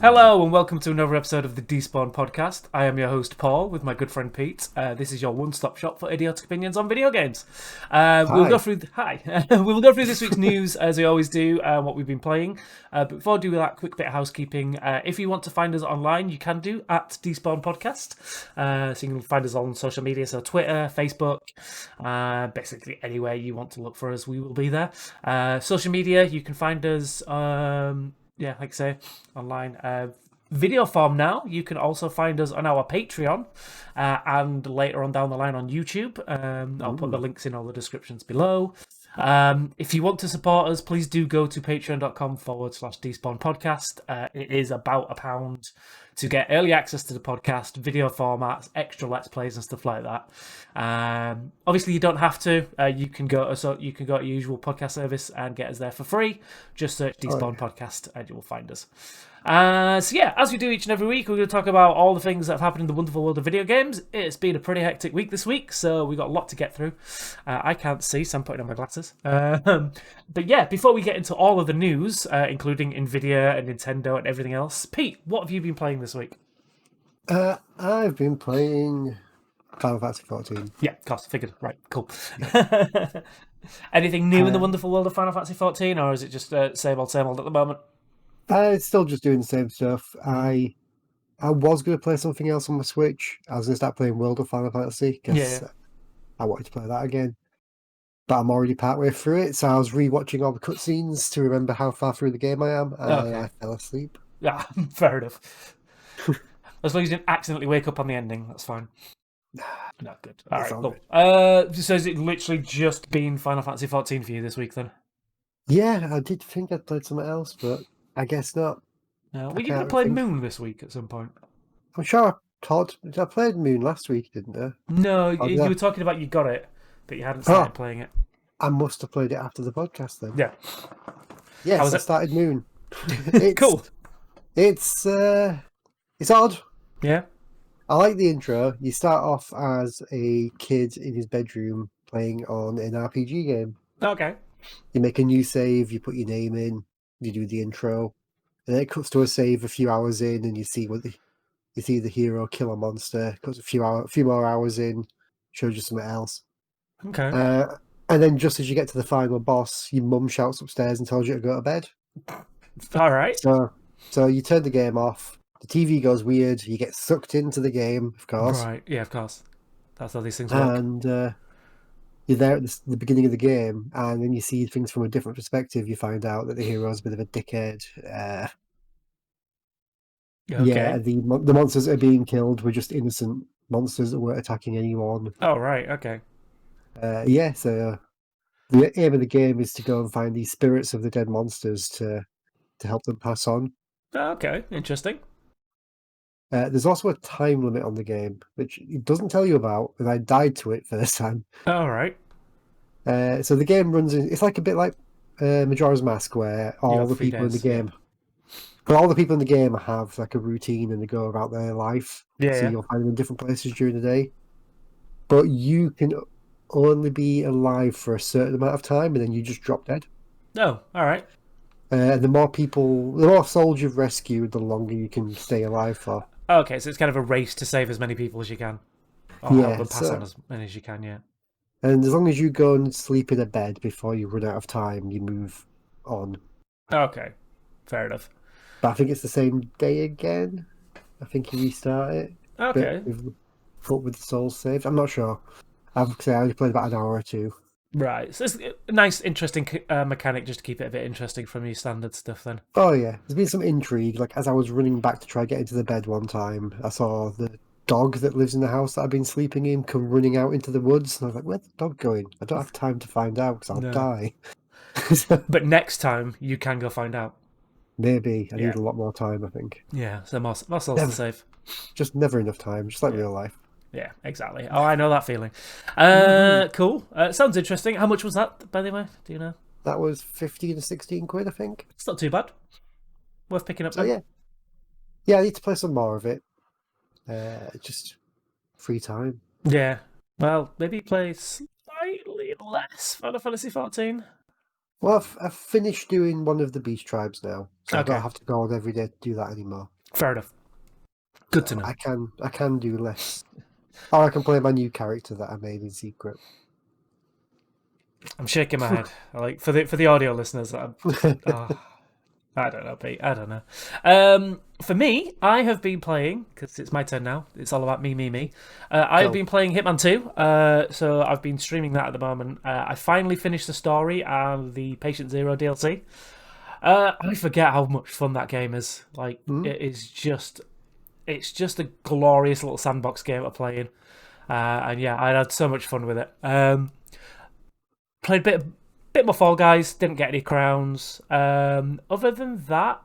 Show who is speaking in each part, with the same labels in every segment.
Speaker 1: Hello and welcome to another episode of the Despawn Podcast. I am your host Paul with my good friend Pete. This is your one-stop shop for idiotic opinions on video games. We'll go through we'll go through this week's news as we always do, what we've been playing. But before I do that, quick bit of housekeeping. If you want to find us online, you can do at Despawn Podcast. So you can find us on social media, so Twitter, Facebook, basically anywhere you want to look for us, we will be there. Social media, you can find us. Like I say, online. Video form now. You can also find us on our Patreon and later on down the line on YouTube. I'll put the links in all the descriptions below. If you want to support us, please do go to patreon.com/Despawn Podcast. It is about £1 to get early access to the podcast, video formats, extra Let's Plays and stuff like that. Obviously, you don't have to. You can go to your usual podcast service and get us there for free. Just search Despawn Podcast and you will find us. As we do each and every week, we're going to talk about all the things that have happened in the wonderful world of video games. It's been a pretty hectic week this week, so we've got a lot to get through. I can't see, so I'm putting on my glasses. But yeah, before we get into all of the news, including Nvidia and Nintendo and everything else, Pete, what have you been playing this week?
Speaker 2: I've been playing Final Fantasy 14.
Speaker 1: Yeah, of course, figured. Right, cool. Anything new in the wonderful world of Final Fantasy 14, or is it just same old at the moment?
Speaker 2: It's still just doing the same stuff. I was going to play something else on my Switch. I was going to start playing World of Final Fantasy because I wanted to play that again. But I'm already partway through it, so I was rewatching all the cutscenes to remember how far through the game I am. I fell asleep.
Speaker 1: Yeah, fair enough. As long as you didn't accidentally wake up on the ending, that's fine. Not good. All right, cool. So has it literally just been Final Fantasy 14 for you this week then?
Speaker 2: Yeah, I did think I'd played something else, but I guess not.
Speaker 1: No, well, you could have played Moon this week at some point.
Speaker 2: I'm sure I played Moon last week, didn't I?
Speaker 1: No, you were talking about you got it, but you hadn't started playing it.
Speaker 2: I must have played it after the podcast then.
Speaker 1: Yeah.
Speaker 2: Yes, I started Moon.
Speaker 1: Cool.
Speaker 2: It's odd.
Speaker 1: Yeah.
Speaker 2: I like the intro. You start off as a kid in his bedroom playing on an RPG game.
Speaker 1: Okay.
Speaker 2: You make a new save, you put your name in, you do the intro, and then it cuts to a save a few hours in, and you see the hero kill a monster. Cuts a few more hours in, shows you something else.
Speaker 1: Okay.
Speaker 2: And then just as you get to the final boss, your mum shouts upstairs and tells you to go to bed.
Speaker 1: All right.
Speaker 2: So you turn the game off. The TV goes weird. You get sucked into the game, of course.
Speaker 1: Right. Yeah, of course. That's how these things work.
Speaker 2: And you're there at the beginning of the game, and then you see things from a different perspective. You find out that the hero's a bit of a dickhead.
Speaker 1: Okay.
Speaker 2: Yeah, the monsters that are being killed were just innocent monsters that weren't attacking anyone.
Speaker 1: Oh, right. Okay.
Speaker 2: So the aim of the game is to go and find these spirits of the dead monsters to help them pass on.
Speaker 1: Okay, interesting.
Speaker 2: There's also a time limit on the game, which it doesn't tell you about, and I died to it first time.
Speaker 1: All right.
Speaker 2: So the game runs. It's like a bit like Majora's Mask, where all the people in the game, but all the people in the game have like a routine and they go about their life. So you'll find them in different places during the day, but you can only be alive for a certain amount of time, and then you just drop dead.
Speaker 1: Oh, all right.
Speaker 2: The more souls you've rescued, the longer you can stay alive for.
Speaker 1: Okay, so it's kind of a race to save as many people as you can. Or help them pass on as many as you can, yeah.
Speaker 2: And as long as you go and sleep in a bed before you run out of time, you move on.
Speaker 1: Okay, fair enough.
Speaker 2: But I think it's the same day again. I think you restart it.
Speaker 1: Okay.
Speaker 2: With the souls saved. I'm not sure. I only played about an hour or two.
Speaker 1: Right, so it's a nice, interesting mechanic just to keep it a bit interesting from your standard stuff then.
Speaker 2: Oh yeah, there's been some intrigue. Like as I was running back to try to get into the bed one time, I saw the dog that lives in the house that I've been sleeping in come running out into the woods, and I was like, "Where's the dog going? I don't have time to find out because I'll die."
Speaker 1: But next time you can go find out.
Speaker 2: Maybe I need a lot more time. I think.
Speaker 1: Yeah, so more souls to save.
Speaker 2: Just never enough time, just like real life.
Speaker 1: Yeah, exactly. Oh, I know that feeling. Cool. Sounds interesting. How much was that, by the way? Do you know?
Speaker 2: That was 15 to 16 quid, I think.
Speaker 1: It's not too bad. Worth picking up.
Speaker 2: So, yeah, I need to play some more of it. Just free time.
Speaker 1: Yeah. Well, maybe play slightly less Final Fantasy 14.
Speaker 2: Well, I've finished doing one of the beast tribes now, so I don't have to go on every day to do that anymore.
Speaker 1: Fair enough. Good to know.
Speaker 2: I can do less. Or I can play my new character that I made in secret.
Speaker 1: I'm shaking my head. Like for the audio listeners, I don't know, Pete. I don't know. For me, I have been playing, because it's my turn now. It's all about me. I've been playing Hitman 2. So I've been streaming that at the moment. I finally finished the story and the Patient Zero DLC. I forget how much fun that game is. Like, it's just a glorious little sandbox game to play in. And yeah, I had so much fun with it. Played a bit more Fall Guys, didn't get any crowns. Other than that,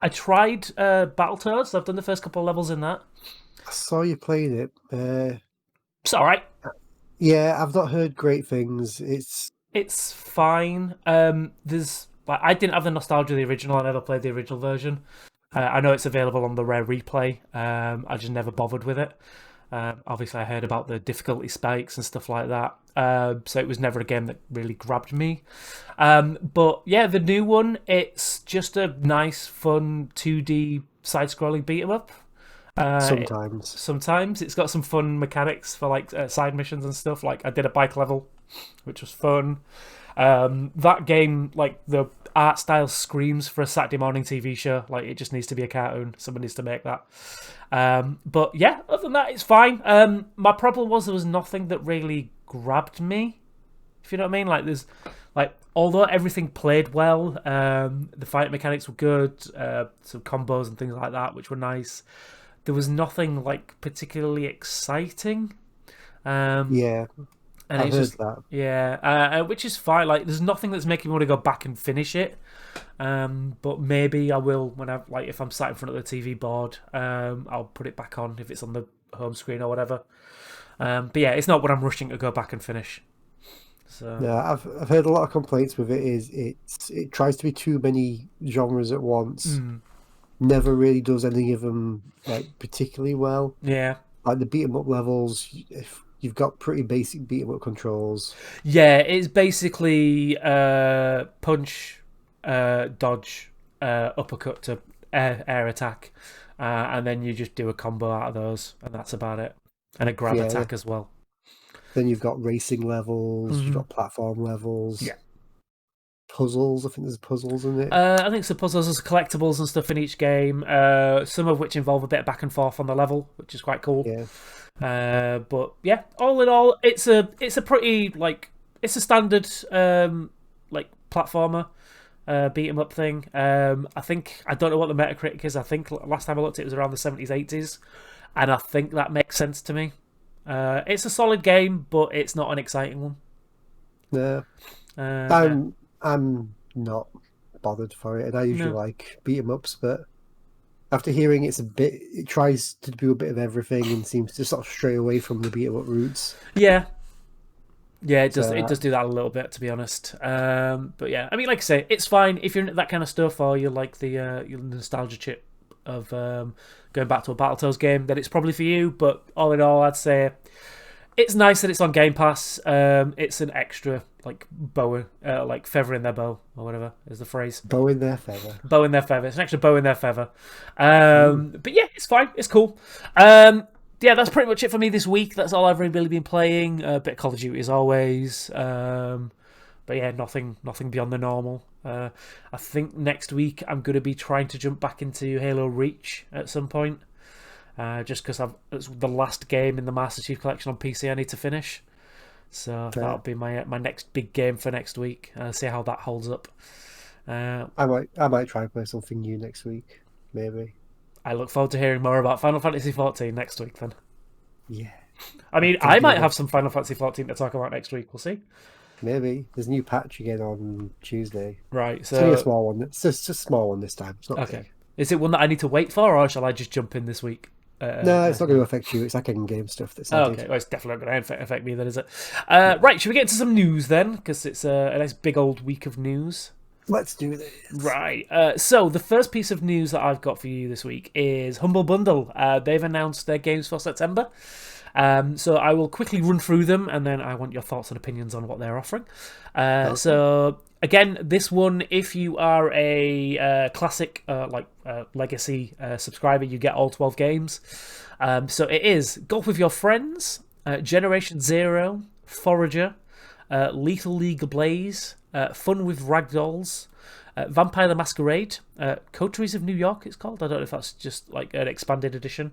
Speaker 1: I tried Battletoads. I've done the first couple of levels in that.
Speaker 2: I saw you playing it.
Speaker 1: It's all right.
Speaker 2: Yeah, I've not heard great things.
Speaker 1: It's fine. I didn't have the nostalgia of the original. I never played the original version. I know it's available on the Rare Replay. I just never bothered with it. Obviously, I heard about the difficulty spikes and stuff like that. So it was never a game that really grabbed me. But yeah, the new one, it's just a nice, fun 2D side-scrolling beat-em-up. Sometimes it's got some fun mechanics for like side missions and stuff. Like I did a bike level, which was fun. That game, like the art style screams for a Saturday morning TV show. Like it just needs to be a cartoon. Someone needs to make that. But yeah, other than that, it's fine. My problem was there was nothing that really grabbed me. If you know what I mean, although everything played well, the fight mechanics were good, some combos and things like that, which were nice. There was nothing like particularly exciting.
Speaker 2: Yeah.
Speaker 1: And
Speaker 2: I've heard that.
Speaker 1: Yeah, which is fine. Like, there's nothing that's making me want to go back and finish it. But maybe I will when if I'm sat in front of the TV board. I'll put it back on if it's on the home screen or whatever. But yeah, it's not what I'm rushing to go back and finish. So
Speaker 2: yeah, I've heard a lot of complaints with it. It tries to be too many genres at once. Never really does any of them like particularly well.
Speaker 1: Yeah,
Speaker 2: like the beat 'em up levels. If you've got pretty basic beat 'em up controls.
Speaker 1: Yeah, it's basically punch, dodge, uppercut to air attack, and then you just do a combo out of those, and that's about it. And a grab attack as well.
Speaker 2: Then you've got racing levels, you've got platform levels.
Speaker 1: Yeah.
Speaker 2: Puzzles, I think there's puzzles in it.
Speaker 1: I think some puzzles, there's collectibles and stuff in each game, some of which involve a bit of back and forth on the level, which is quite cool.
Speaker 2: Yeah.
Speaker 1: But yeah, all in all, it's a pretty it's a standard platformer beat 'em up thing. I don't know what the Metacritic is. I think last time I looked, it was around the 70s, 80s, and I think that makes sense to me. It's a solid game, but it's not an exciting one.
Speaker 2: No, I'm not bothered for it, and I usually like beat 'em ups, but after hearing it tries to do a bit of everything and seems to sort of stray away from the beat 'em up roots.
Speaker 1: Yeah, it does. It does do that a little bit, to be honest. But yeah, I mean, like I say, it's fine if you're into that kind of stuff, or you like the your nostalgia chip of going back to a Battletoads game. Then it's probably for you. But all in all, I'd say it's nice that it's on Game Pass. It's an extra bow, feather in their bow, or whatever is the phrase.
Speaker 2: Bow in their feather.
Speaker 1: Bow in their feather. It's an extra bow in their feather. But yeah, it's fine. It's cool. Yeah, that's pretty much it for me this week. That's all I've really been playing. A bit of Call of Duty as always. But yeah, nothing beyond the normal. I think next week I'm going to be trying to jump back into Halo Reach at some point. Just because it's the last game in the Master Chief Collection on PC I need to finish. So that'll be my next big game for next week. See how that holds up.
Speaker 2: I might try and play something new next week, maybe.
Speaker 1: I look forward to hearing more about Final Fantasy XIV next week then.
Speaker 2: Yeah.
Speaker 1: I mean, I might have some Final Fantasy XIV to talk about next week. We'll see.
Speaker 2: Maybe. There's a new patch again on Tuesday.
Speaker 1: Right. So
Speaker 2: it's only a small one. It's just a small one this time. It's not
Speaker 1: okay.
Speaker 2: big.
Speaker 1: Is it one that I need to wait for, or shall I just jump in this week?
Speaker 2: No, it's not going to affect you. It's like in-game stuff that's added.
Speaker 1: Okay, well, it's definitely not going to affect me then, is it? Right, should we get into some news then? Because it's a nice big old week of news.
Speaker 2: Let's do this.
Speaker 1: Right. So the first piece of news that I've got for you this week is Humble Bundle. They've announced their games for September. So I will quickly run through them, and then I want your thoughts and opinions on what they're offering.
Speaker 2: Okay.
Speaker 1: So again, this one, if you are a classic legacy subscriber, you get all 12 games. So it is Golf with Your Friends, Generation Zero, Forager, Lethal League Blaze, Fun with Ragdolls, Vampire the Masquerade, Coteries of New York, it's called. I don't know if that's just like an expanded edition.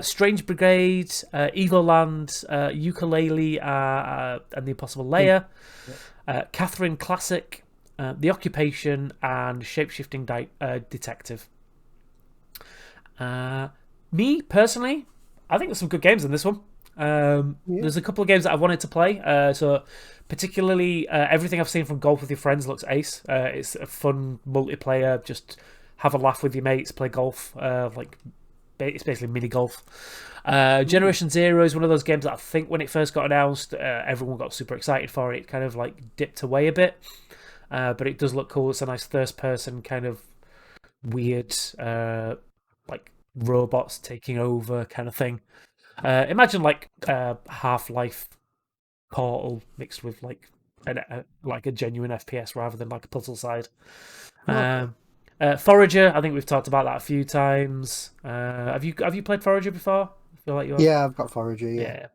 Speaker 1: Strange Brigade, Evoland, Ukulele, and The Impossible Layer, Catherine Classic, The Occupation, and Shapeshifting Detective. Me, personally, I think there's some good games in this one. There's a couple of games that I wanted to play. So particularly everything I've seen from Golf with Your Friends looks ace. It's a fun multiplayer, just have a laugh with your mates, play golf. It's basically mini golf. Generation Zero is one of those games that I think when it first got announced, everyone got super excited for it. It kind of like dipped away a bit, but it does look cool. It's a nice first person kind of weird, like robots taking over kind of thing. Imagine like Half-Life Portal mixed with like a genuine FPS rather than like a puzzle side.
Speaker 2: Okay.
Speaker 1: Forager, I think we've talked about that a few times. Have you played Forager before? I feel like
Speaker 2: Yeah, I've got Forager. Yeah.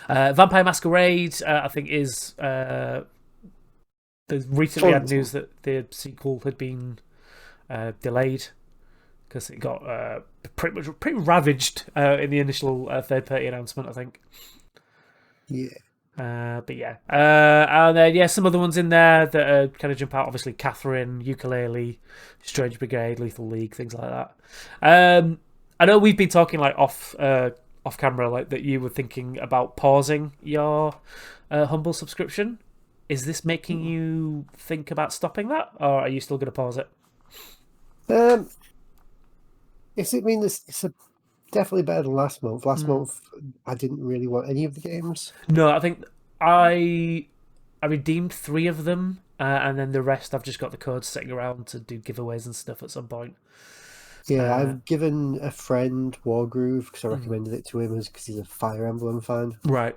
Speaker 1: Vampire Masquerade, I think is there's recently had news that the sequel had been delayed because it got pretty ravaged in the initial third-party announcement, I think.
Speaker 2: Yeah.
Speaker 1: But yeah, and then some other ones in there that kind of jump out. Obviously, Catherine, Ukulele, Strange Brigade, Lethal League, things like that. I know we've been talking like off camera, like that you were thinking about pausing your Humble subscription. Is this making you think about stopping that, or are you still going to pause it?
Speaker 2: It's definitely better than last month. Last month, I didn't really want any of the games.
Speaker 1: No, I think I redeemed 3 of them, and then the rest I've just got the codes sitting around to do giveaways and stuff at some point.
Speaker 2: Yeah, I've given a friend Wargroove because I recommended it to him because he's a Fire Emblem fan.
Speaker 1: Right.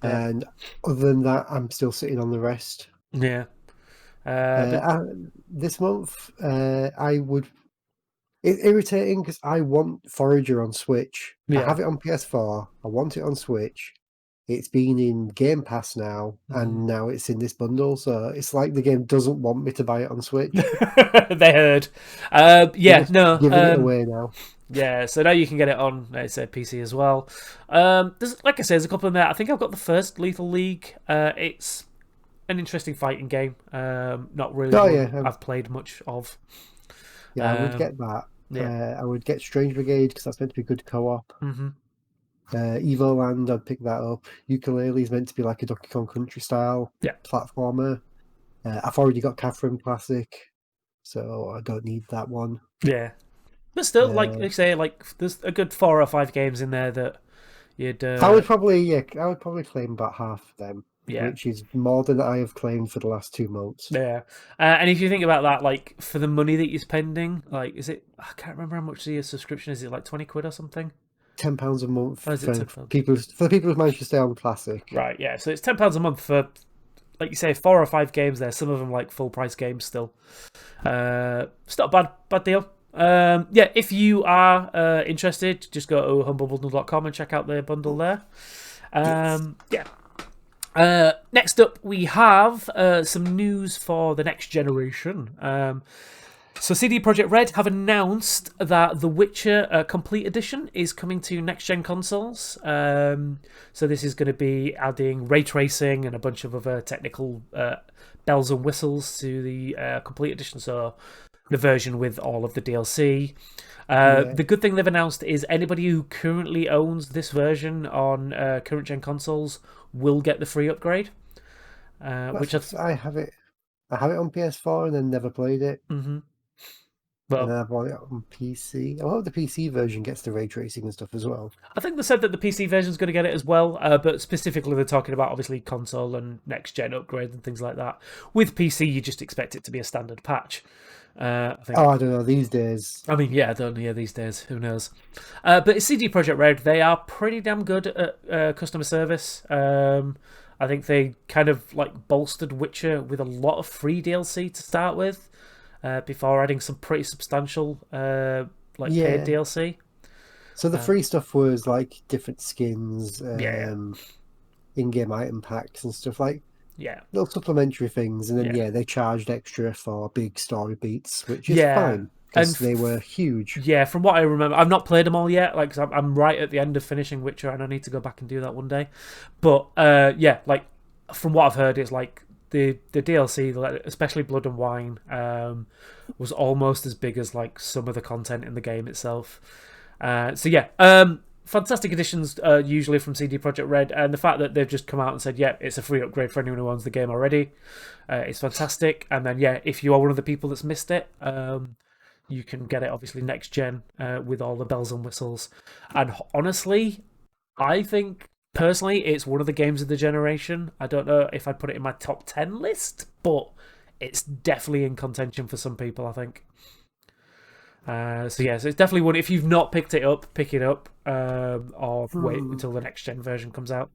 Speaker 2: Yeah. And other than that, I'm still sitting on the rest.
Speaker 1: Yeah.
Speaker 2: This month, it's irritating because I want Forager on Switch.
Speaker 1: Yeah.
Speaker 2: I have it on PS4. I want it on Switch. It's been in Game Pass now, and now it's in this bundle. So it's like the game doesn't want me to buy it on Switch.
Speaker 1: They heard.
Speaker 2: Giving it away now.
Speaker 1: Yeah, so now you can get it on, it's a PC as well. There's, like I said, there's a couple in there. I think I've got the first Lethal League. It's an interesting fighting game. Not really I've played much of.
Speaker 2: Yeah, I would get that. Yeah. I would get Strange Brigade because that's meant to be good co-op. Evoland, I'd pick that up. Ukulele is meant to be like a Donkey Kong Country style platformer. I've already got Catherine Classic, so I don't need that one.
Speaker 1: Yeah, but still, like I say, like there's a good 4 or 5 games in there that you'd.
Speaker 2: I would probably claim about half of them.
Speaker 1: Yeah,
Speaker 2: which is more than I have claimed for the last 2 months.
Speaker 1: Yeah, and if you think about that, like for the money that you're spending, like is it? I can't remember how much the subscription is. It like £20 or something?
Speaker 2: £10 a month
Speaker 1: for
Speaker 2: the people who manage to stay on Classic.
Speaker 1: Right. Yeah. So it's £10 a month for, like you say, 4 or 5 games. There, some of them like full price games still. It's not a bad deal. If you are interested, just go to humblebundle.com and check out the bundle there. Next up, we have some news for the next generation. So CD Projekt Red have announced that The Witcher Complete Edition is coming to next-gen consoles. So this is going to be adding ray tracing and a bunch of other technical bells and whistles to the Complete Edition. So the version with all of the DLC. The good thing they've announced is anybody who currently owns this version on current-gen consoles will get the free upgrade.
Speaker 2: I have it on PS4 and then never played it.
Speaker 1: Well,
Speaker 2: and I bought it on PC. I hope the PC version gets the ray tracing and stuff as well.
Speaker 1: I think they said that the PC version is going to get it as well, but specifically they're talking about obviously console and next gen upgrades and things like that. With PC, you just expect it to be a standard patch. I think.
Speaker 2: I don't know these days.
Speaker 1: I mean, yeah, I don't know these days. Who knows? But it's CD Projekt Red. They are pretty damn good at customer service. I think they kind of like bolstered Witcher with a lot of free DLC to start with, before adding some pretty substantial paid DLC.
Speaker 2: So the free stuff was like different skins, in-game item packs and stuff like.
Speaker 1: Yeah,
Speaker 2: little supplementary things, and then they charged extra for big story beats, which is fine because they were huge.
Speaker 1: Yeah, from what I remember, I've not played them all yet. Like, cause I'm right at the end of finishing Witcher, and I need to go back and do that one day. But like from what I've heard, it's like the DLC, especially Blood and Wine, was almost as big as like some of the content in the game itself. Fantastic additions, usually from CD Projekt Red, and the fact that they've just come out and said, yeah, it's a free upgrade for anyone who owns the game already, it's fantastic. And then, if you are one of the people that's missed it, you can get it, obviously, next gen, with all the bells and whistles. And honestly, I think, personally, it's one of the games of the generation. I don't know if I'd put it in my top 10 list, but it's definitely in contention for some people, I think. So it's definitely one. If you've not picked it up, pick it up, or wait until the next gen version comes out.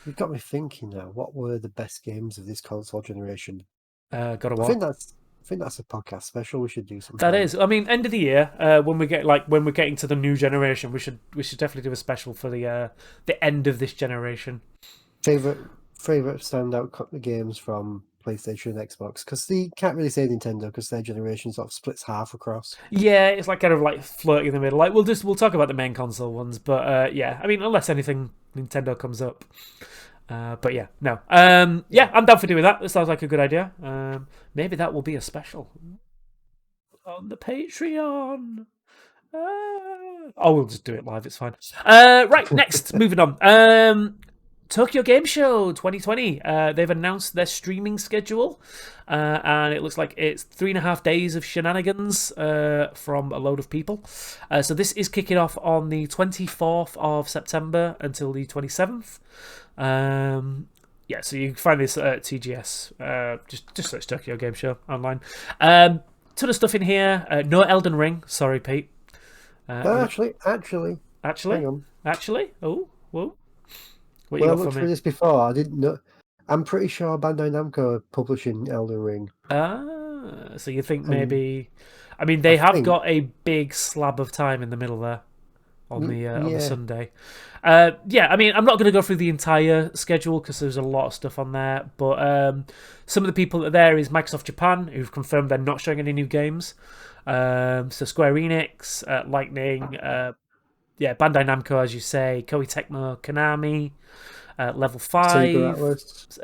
Speaker 2: You've got me thinking now. What were the best games of this console generation?
Speaker 1: God of War.
Speaker 2: I think that's a podcast special. We should do something.
Speaker 1: That is. I mean, end of the year, when we're getting to the new generation, we should definitely do a special for the end of this generation.
Speaker 2: Favorite standout games from PlayStation and Xbox, because they can't really say Nintendo because their generation sort of splits half across.
Speaker 1: Yeah, it's like kind of like floating in the middle. Like we'll talk about the main console ones, but I mean, unless anything Nintendo comes up. I'm down for doing that. That sounds like a good idea. Maybe that will be a special on the Patreon. We'll just do it live. It's fine. Right, next, moving on. Tokyo Game Show 2020. They've announced their streaming schedule, and it looks like it's 3.5 days of shenanigans from a load of people. So this is kicking off on the 24th of September until the 27th. So you can find this at TGS. Just search Tokyo Game Show online. Ton of stuff in here. No Elden Ring. Sorry, Pete.
Speaker 2: Actually.
Speaker 1: Hang on. Actually? Oh, whoa.
Speaker 2: I looked through this before. I didn't know. I'm pretty sure Bandai Namco are publishing Elden Ring.
Speaker 1: So you think maybe? I mean, they have got a big slab of time in the middle there on the Sunday. I mean, I'm not going to go through the entire schedule because there's a lot of stuff on there. But some of the people that are there is Microsoft Japan, who've confirmed they're not showing any new games. So Square Enix, Lightning, Bandai Namco, as you say, Koei Tecmo, Konami, Level 5,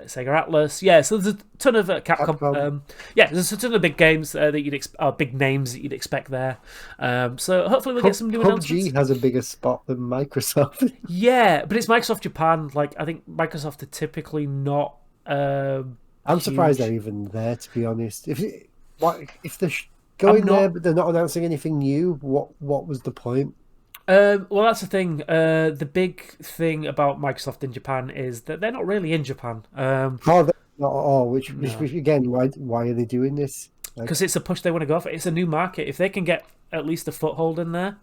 Speaker 1: Sega Atlas. Yeah, so there's a ton of Capcom. There's a ton of big games that big names that you'd expect there. So hopefully we'll get some new announcements.
Speaker 2: PUBG has a bigger spot than Microsoft.
Speaker 1: Yeah, but it's Microsoft Japan. Like, I think Microsoft are typically not.
Speaker 2: I'm surprised they're even there, to be honest. If they're going there but they're not announcing anything new, what was the point?
Speaker 1: Well, that's the thing. The big thing about Microsoft in Japan is that they're not really in Japan.
Speaker 2: They're not at all. Which again, why are they doing this?
Speaker 1: Because it's a push they want to go for. It's a new market. If they can get at least a foothold in there,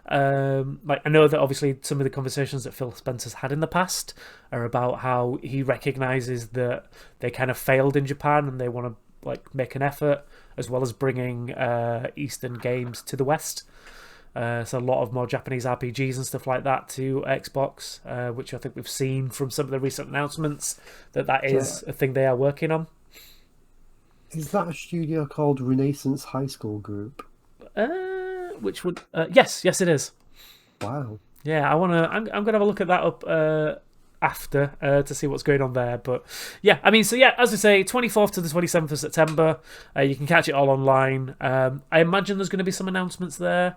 Speaker 1: I know that obviously some of the conversations that Phil Spencer's had in the past are about how he recognizes that they kind of failed in Japan and they want to make an effort as well as bringing Eastern games to the West. So a lot of more Japanese RPGs and stuff like that to Xbox, which I think we've seen from some of the recent announcements that is a thing they are working on.
Speaker 2: Is that a studio called Renaissance High School Group?
Speaker 1: Which would yes, it is.
Speaker 2: Wow.
Speaker 1: Yeah, I'm gonna have a look at that up after to see what's going on there. But yeah, I mean, so yeah, as I say, 24th to the 27th of September, you can catch it all online. I imagine there's going to be some announcements there.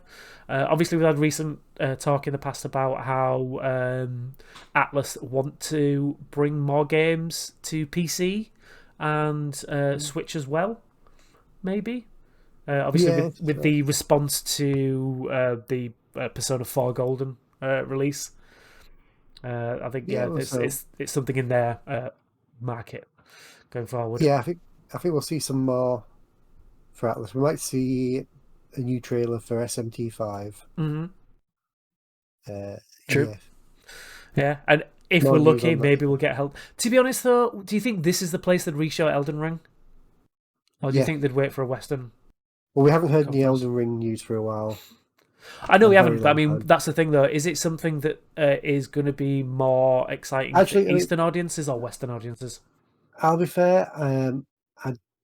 Speaker 1: Obviously, we've had recent talk in the past about how Atlas want to bring more games to PC and Switch as well, maybe. Obviously, with the response to the Persona 4 Golden release, I think it's something in their market going forward.
Speaker 2: Yeah, I think we'll see some more for Atlas. We might see a new trailer for SMT5.
Speaker 1: True. Yeah, and if we're lucky, maybe we'll get help. To be honest, though, do you think this is the place that reshow Elden Ring? Or do you think they'd wait for a Western?
Speaker 2: Well, we haven't heard any Elden Ring news for a while.
Speaker 1: I know we haven't, but I mean, that's the thing, though. Is it something that is going to be more exciting for Eastern audiences or Western audiences?
Speaker 2: I'll be fair, I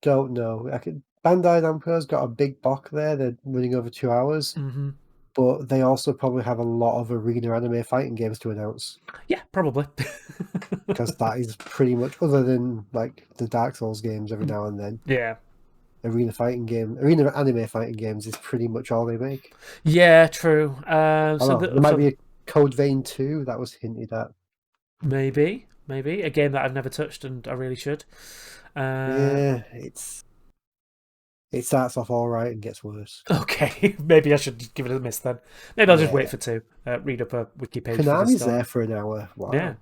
Speaker 2: don't know. Bandai Namco's got a big block there. They're running over 2 hours. But they also probably have a lot of arena anime fighting games to announce.
Speaker 1: Yeah, probably.
Speaker 2: Because that is pretty much, other than like the Dark Souls games every now and then.
Speaker 1: Yeah.
Speaker 2: Arena anime fighting games is pretty much all they make.
Speaker 1: Yeah, true.
Speaker 2: There might be a Code Vein 2 that was hinted at.
Speaker 1: Maybe a game that I've never touched and I really should.
Speaker 2: Yeah, it starts off all right and gets worse.
Speaker 1: Okay, maybe I should give it a miss then. Maybe I'll just wait for 2. Read up a wiki page.
Speaker 2: Konami's there for an hour. Wow.
Speaker 1: Yeah.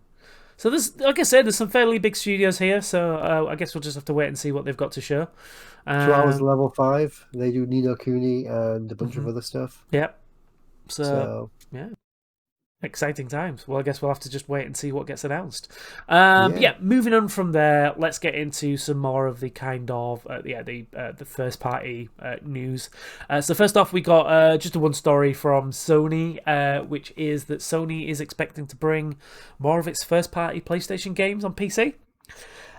Speaker 1: So there's, like I said, there's some fairly big studios here. So I guess we'll just have to wait and see what they've got to show.
Speaker 2: 2 hours level 5. They do Ni no Kuni and a bunch of other stuff.
Speaker 1: Yep. So yeah. Exciting times. Well, I guess we'll have to just wait and see what gets announced. Moving on from there, let's get into some more of the kind of the first party news. So first off, we got just one story from Sony, which is that Sony is expecting to bring more of its first party PlayStation games on PC.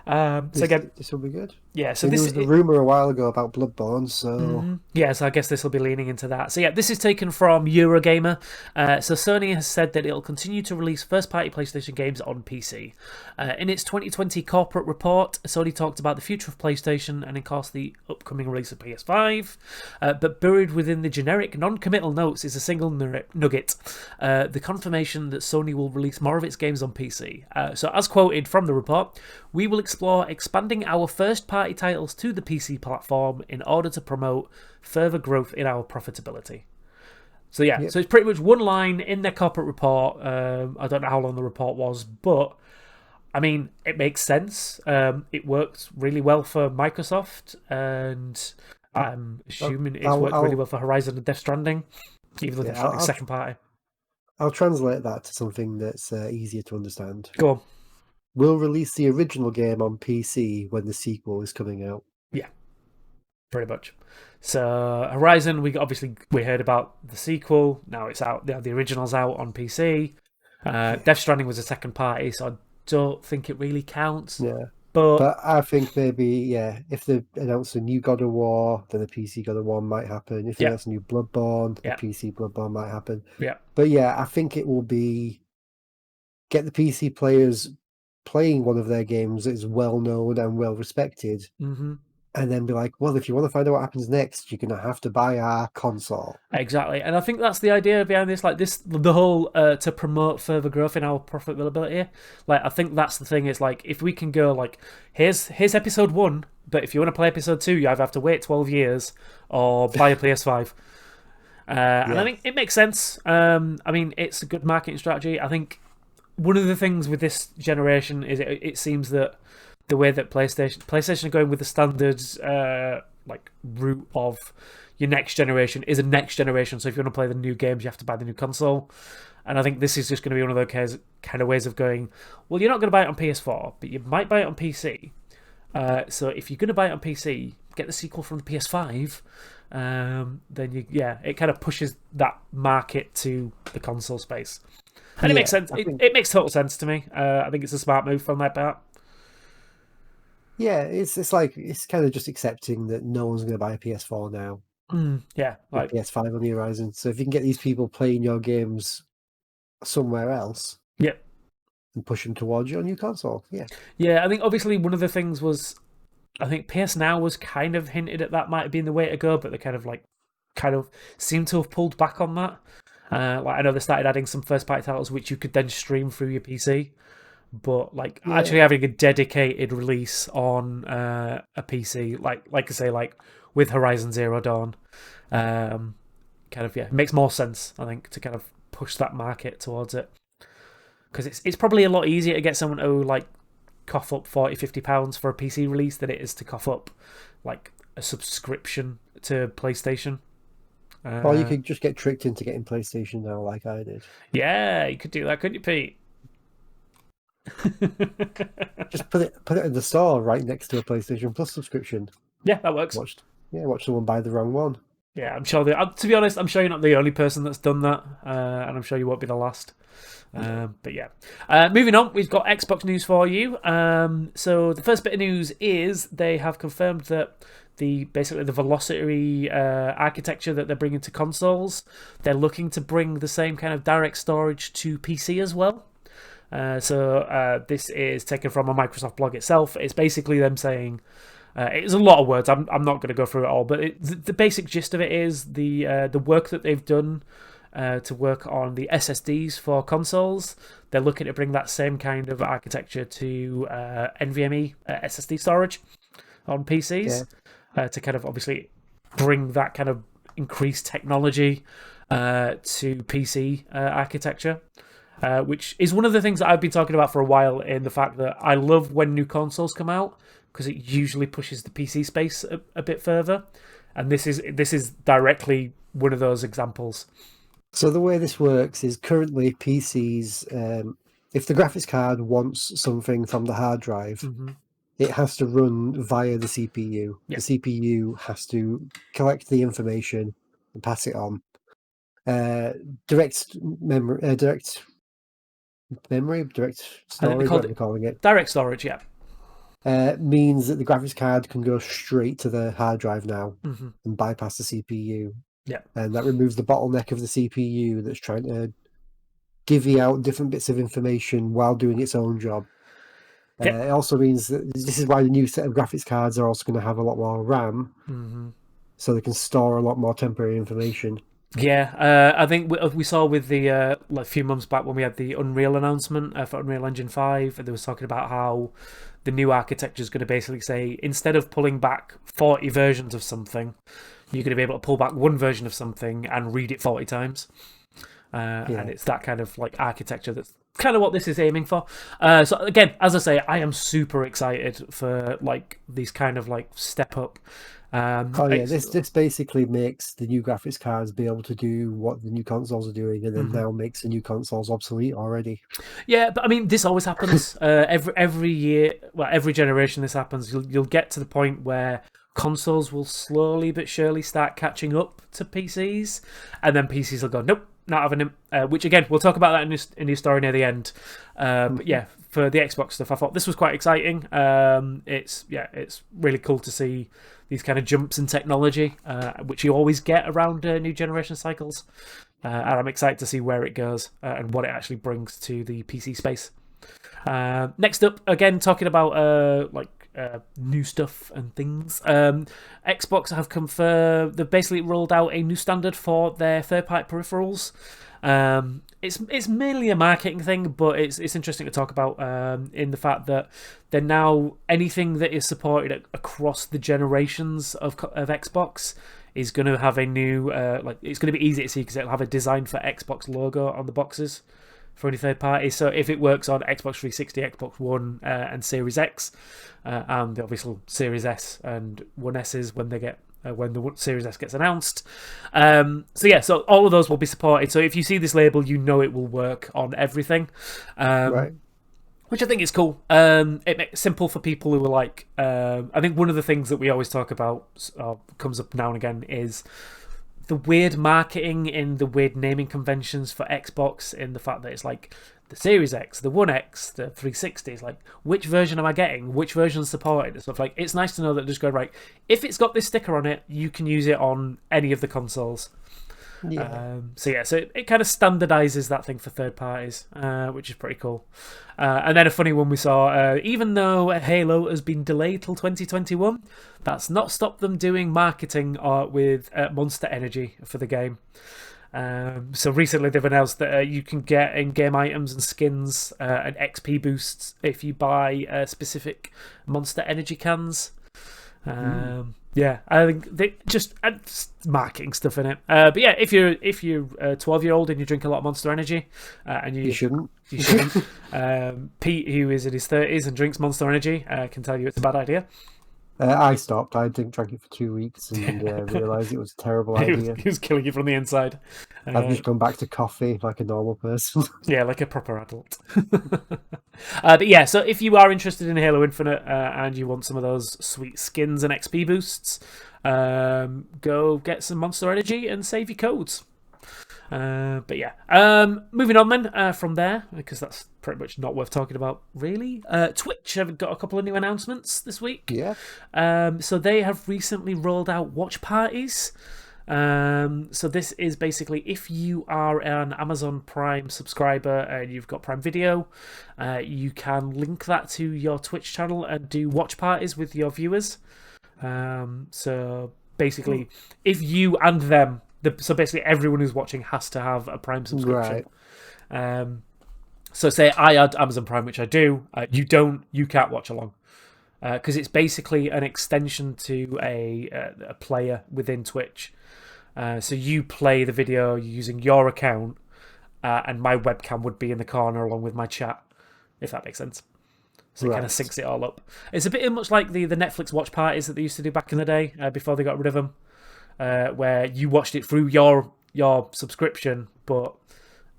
Speaker 2: This will be good.
Speaker 1: Yeah, so
Speaker 2: there was the rumor a while ago about Bloodborne, so
Speaker 1: so I guess this will be leaning into that. So yeah, this is taken from Eurogamer. So Sony has said that it'll continue to release first-party PlayStation games on PC. In its 2020 corporate report, Sony talked about the future of PlayStation and, of course, the upcoming release of PS5. But buried within the generic non-committal notes is a single nugget: the confirmation that Sony will release more of its games on PC. So as quoted from the report, we will explore expanding our first-party titles to the PC platform in order to promote further growth in our profitability. So so it's pretty much one line in their corporate report. I don't know how long the report was, but I mean, it makes sense. It worked really well for Microsoft, and I'm assuming it's worked really well for Horizon and Death Stranding, even though Death Stranding's second party.
Speaker 2: I'll translate that to something that's easier to understand.
Speaker 1: Go on.
Speaker 2: We'll release the original game on PC when the sequel is coming out.
Speaker 1: Yeah, pretty much. So Horizon, we heard about the sequel. Now it's out. The original's out on PC. Death Stranding was a second party, so I don't think it really counts.
Speaker 2: Yeah,
Speaker 1: but
Speaker 2: I think maybe if they announce a new God of War, then a PC God of War might happen. If they announce a new Bloodborne, a PC Bloodborne might happen.
Speaker 1: Yeah,
Speaker 2: but I think it will be get the PC players playing one of their games that is well known and well respected, and then be like, well, if you want to find out what happens next, you're gonna have to buy our console.
Speaker 1: Exactly, and I think that's the idea behind this. Like the whole to promote further growth in our profitability. Like I think that's the thing. Is like if we can go like here's episode 1, but if you want to play episode 2, you either have to wait 12 years or buy a PS5. And I think it makes sense. I mean, it's a good marketing strategy. I think one of the things with this generation is it seems that the way that PlayStation are going with the standards route of your next generation is a next generation. So if you want to play the new games, you have to buy the new console. And I think this is just going to be one of those kind of ways of going, well, you're not going to buy it on PS4, but you might buy it on PC. So if you're going to buy it on PC, get the sequel from the PS5. Then it kind of pushes that market to the console space. And it makes sense. It makes total sense to me. I think it's a smart move from their part.
Speaker 2: Yeah, it's kind of just accepting that no one's going to buy a PS4 now.
Speaker 1: Like
Speaker 2: PS5 on the horizon. So if you can get these people playing your games somewhere else, and push them towards your new console,
Speaker 1: I think obviously one of the things was, I think PS Now was kind of hinted at that might have been the way to go, but they kind of seem to have pulled back on that. I know they started adding some first-party titles which you could then stream through your PC, but actually having a dedicated release on a PC, like I say, with Horizon Zero Dawn. It makes more sense, I think, to kind of push that market towards it, because it's probably a lot easier to get someone to like cough up £40-50 for a PC release than it is to cough up like a subscription to PlayStation.
Speaker 2: Or you could just get tricked into getting PlayStation now, like I did.
Speaker 1: Yeah, you could do that, couldn't you, Pete?
Speaker 2: Just put it in the store right next to a PlayStation Plus subscription.
Speaker 1: Yeah, that works.
Speaker 2: Watch someone buy the wrong one.
Speaker 1: Yeah, I'm sure. To be honest, I'm sure you're not the only person that's done that, and I'm sure you won't be the last. But yeah, moving on, we've got Xbox news for you. So the first bit of news is they have confirmed that basically the Velocity architecture that they're bringing to consoles, they're looking to bring the same kind of direct storage to PC as well. So this is taken from a Microsoft blog itself. It's basically them saying, it's a lot of words. I'm not going to go through it all, but the basic gist of it is the work that they've done to work on the SSDs for consoles. They're looking to bring that same kind of architecture to NVMe SSD storage on PCs, to kind of obviously bring that kind of increased technology to PC architecture. Which is one of the things that I've been talking about for a while, in the fact that I love when new consoles come out, because it usually pushes the PC space a bit further, and this is directly one of those examples.
Speaker 2: So the way this works is currently PCs, if the graphics card wants something from the hard drive, it has to run via the CPU. Yeah. The CPU has to collect the information and pass it on. Direct storage, what we're calling it.
Speaker 1: Direct storage, yeah.
Speaker 2: Means that the graphics card can go straight to the hard drive now and bypass the CPU.
Speaker 1: Yeah.
Speaker 2: And that removes the bottleneck of the CPU that's trying to divvy out different bits of information while doing its own job. It also means that this is why the new set of graphics cards are also going to have a lot more RAM, so they can store a lot more temporary information.
Speaker 1: Yeah, I think we saw with the a few months back when we had the Unreal announcement for Unreal Engine 5, and they was talking about how the new architecture is going to basically say, instead of pulling back 40 versions of something, you're going to be able to pull back one version of something and read it 40 times. And it's that kind of like architecture that's kind of what this is aiming for. So again, as I say, I am super excited for like these kind of like step up.
Speaker 2: This basically makes the new graphics cards be able to do what the new consoles are doing, and then now makes the new consoles obsolete already.
Speaker 1: Yeah, but I mean, this always happens. Every year, well, every generation, this happens. You'll get to the point where consoles will slowly but surely start catching up to PCs, and then PCs will go, nope, not having them. Which again, we'll talk about that in the story near the end. But yeah, for the Xbox stuff, I thought this was quite exciting. It's really cool to see these kind of jumps in technology, which you always get around new generation cycles. And I'm excited to see where it goes and what it actually brings to the PC space. Next up, again, talking about new stuff and things. Xbox have confirmed they've basically rolled out a new standard for their third-party peripherals. It's mainly a marketing thing, but it's interesting to talk about in the fact that they're now anything that is supported across the generations of Xbox is going to have a new it's going to be easy to see because it'll have a Design for Xbox logo on the boxes for any third party. So if it works on Xbox 360, Xbox One, and Series X, and obviously Series S and One S's when they get when the Series S gets announced. So all of those will be supported. So if you see this label, you know it will work on everything. Right. Which I think is cool. It makes it simple for people who are like... I think one of the things that we always talk about, comes up now and again, is the weird marketing in the weird naming conventions for Xbox, in the fact that it's like the Series X, the One X, the 360. It's like, which version am I getting? Which version's supported? And stuff like, it's nice to know that just go, right, if it's got this sticker on it, you can use it on any of the consoles. Yeah. So it kind of standardizes that thing for third parties, which is pretty cool. And then a funny one we saw, even though Halo has been delayed till 2021, that's not stopped them doing marketing with Monster Energy for the game. So recently they've announced that you can get in-game items and skins and XP boosts if you buy specific Monster Energy cans. Yeah, I think they just marketing stuff in it. But yeah, if you're a 12-year-old and you drink a lot of Monster Energy, and
Speaker 2: you shouldn't.
Speaker 1: Pete, who is in his 30s and drinks Monster Energy, can tell you it's a bad idea.
Speaker 2: I stopped. I drank it for 2 weeks and realised it was a terrible idea.
Speaker 1: He was killing you from the inside.
Speaker 2: I've just gone back to coffee like a normal person.
Speaker 1: Yeah, like a proper adult. But yeah, so if you are interested in Halo Infinite and you want some of those sweet skins and XP boosts, go get some Monster Energy and save your codes. But yeah, moving on then from there, because that's pretty much not worth talking about, really. Twitch have got a couple of new announcements this week.
Speaker 2: Yeah.
Speaker 1: So they have recently rolled out watch parties. So this is basically if you are an Amazon Prime subscriber and you've got Prime Video, you can link that to your Twitch channel and do watch parties with your viewers. So basically, if you and them, so basically everyone who's watching has to have a Prime subscription. Right. So say I had Amazon Prime, which I do. You can't watch along. Because it's basically an extension to a player within Twitch. So you play the video using your account, and my webcam would be in the corner along with my chat, if that makes sense. So it kind of syncs it all up. It's a bit much like the Netflix watch parties that they used to do back in the day, before they got rid of them, where you watched it through your subscription, but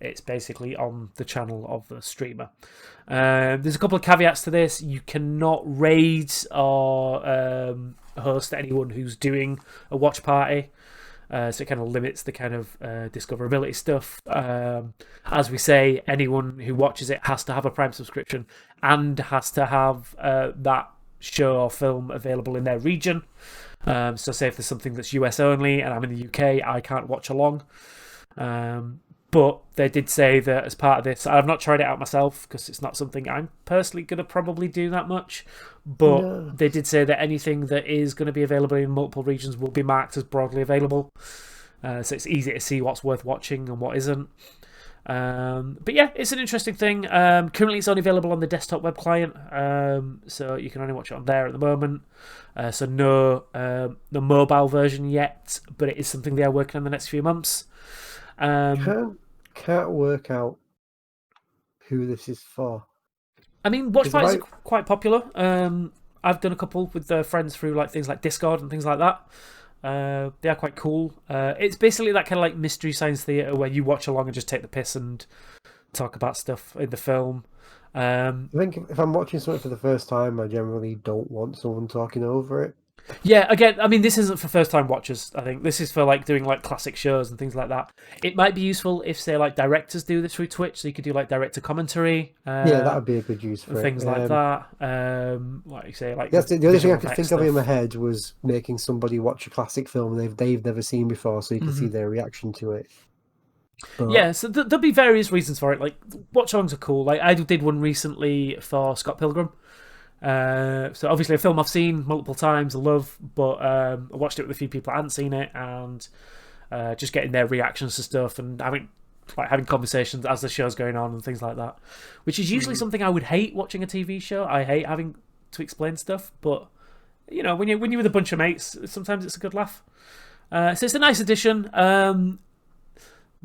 Speaker 1: it's basically on the channel of the streamer. There's a couple of caveats to this. You cannot raid or host anyone who's doing a watch party. So it kind of limits the kind of discoverability stuff. As we say, anyone who watches it has to have a Prime subscription and has to have that show or film available in their region. So say if there's something that's US only and I'm in the UK, I can't watch along. But they did say that as part of this, I've not tried it out myself because it's not something I'm personally going to probably do that much. But they did say that anything that is going to be available in multiple regions will be marked as broadly available. So it's easy to see what's worth watching and what isn't. But yeah, it's an interesting thing. Currently, it's only available on the desktop web client. So you can only watch it on there at the moment. So no mobile version yet, but it is something they are working on the next few months.
Speaker 2: Can't work out who this is for.
Speaker 1: I mean, watch parties are quite popular. I've done a couple with friends through like things like Discord and things like that. They are quite cool. It's basically that kind of like mystery science theatre where you watch along and just take the piss and talk about stuff in the film.
Speaker 2: I think if I'm watching something for the first time, I generally don't want someone talking over it.
Speaker 1: Yeah, again, I mean, this isn't for first-time watchers, I think. This is for, like, doing, like, classic shows and things like that. It might be useful if, say, like, directors do this through Twitch, so you could do, like, director commentary.
Speaker 2: Yeah, that would be a good use for
Speaker 1: things like that. Like you say, like...
Speaker 2: That's the only thing I could think of in my head was making somebody watch a classic film they've never seen before, so you can see their reaction to it. But...
Speaker 1: Yeah, so there'll be various reasons for it. Like, watch-alongs are cool. Like, I did one recently for Scott Pilgrim. So obviously a film I've seen multiple times, I love, but I watched it with a few people that hadn't seen it, and just getting their reactions to stuff and having conversations as the show's going on and things like that, which is usually something I would hate watching a TV show. I hate having to explain stuff, but you know, when you're with a bunch of mates, sometimes it's a good laugh. So it's a nice addition.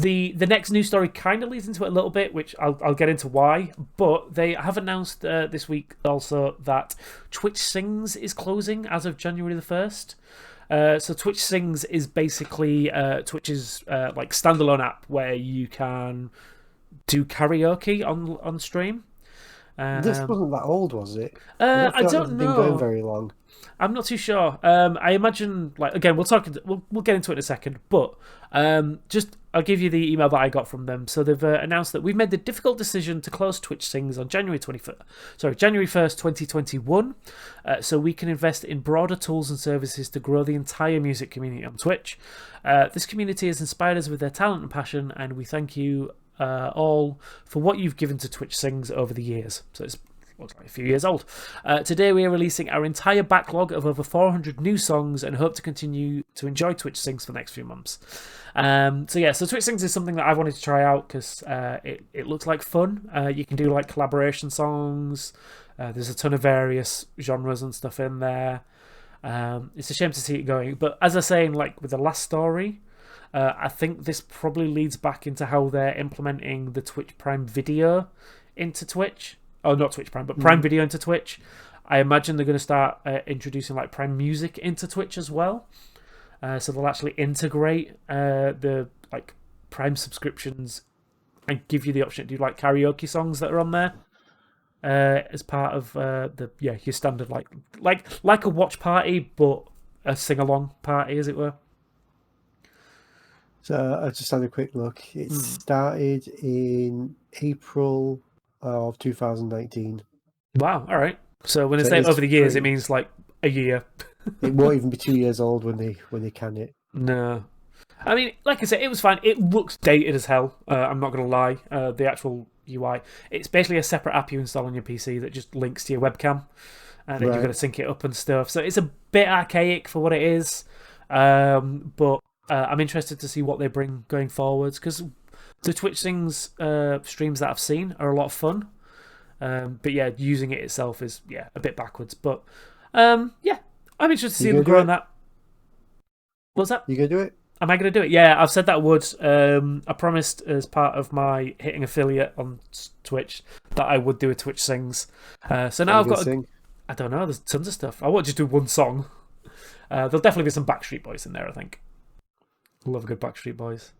Speaker 1: The next news story kind of leads into it a little bit, which I'll get into why, but they have announced this week also that Twitch Sings is closing as of January the 1st. So Twitch Sings is basically Twitch's like standalone app where you can do karaoke on stream.
Speaker 2: This wasn't that old, was it?
Speaker 1: I don't know.
Speaker 2: Been going very long.
Speaker 1: I'm not too sure. I imagine, like, again, we'll get into it in a second, but I'll give you the email that I got from them. So they've announced that we've made the difficult decision to close Twitch Sings on January 1st, 2021, so we can invest in broader tools and services to grow the entire music community on Twitch. This community has inspired us with their talent and passion, and we thank you all for what you've given to Twitch Sings over the years. So it's looks like a few years old. Today we are releasing our entire backlog of over 400 new songs and hope to continue to enjoy Twitch Sings for the next few months. So Twitch Sings is something that I wanted to try out because it looks like fun. You can do like collaboration songs. There's a ton of various genres and stuff in there. It's a shame to see it going. But as I say, like with the last story, I think this probably leads back into how they're implementing the Twitch Prime Video into Twitch. Oh, not Twitch Prime, but Prime Video into Twitch. I imagine they're going to start introducing like Prime Music into Twitch as well. So they'll actually integrate the like Prime subscriptions and give you the option to do like karaoke songs that are on there as part of your standard like a watch party, but a sing along party, as it were.
Speaker 2: So I just had a quick look. It started in April of 2019.
Speaker 1: Wow, all right. So when it's over the years, it means like a year.
Speaker 2: It won't even be 2 years old when they can it.
Speaker 1: No. I mean, like I said, it was fine. It looks dated as hell. I'm not going to lie. The actual UI, it's basically a separate app you install on your PC that just links to your webcam, and then you've got to sync it up and stuff. So it's a bit archaic for what it is, but I'm interested to see what they bring going forwards, because the Twitch streams that I've seen are a lot of fun. But yeah, using it itself is a bit backwards. But I'm interested to see them grow on that. What's that?
Speaker 2: You gonna do it?
Speaker 1: Am I going to do it? Yeah, I've said that I would. I promised as part of my hitting affiliate on Twitch that I would do a Twitch Sings. So now I've got... I don't know, there's tons of stuff. I won't just do one song. There'll definitely be some Backstreet Boys in there, I think. Love a good Backstreet Boys.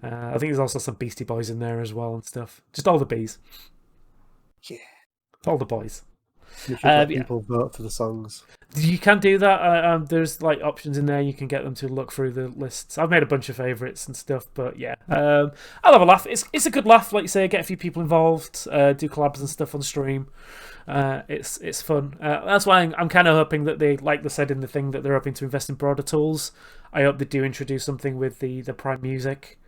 Speaker 1: I think there's also some Beastie Boys in there as well and stuff. Just all the bees.
Speaker 2: Yeah.
Speaker 1: All the boys.
Speaker 2: You should let people vote for the songs.
Speaker 1: You can do that. There's like options in there. You can get them to look through the lists. I've made a bunch of favourites and stuff, but yeah, I'll have a laugh. It's a good laugh, like you say. Get a few people involved, do collabs and stuff on stream. It's fun. That's why I'm kind of hoping that they, like they said in the thing, that they're hoping to invest in broader tools. I hope they do introduce something with the Prime Music,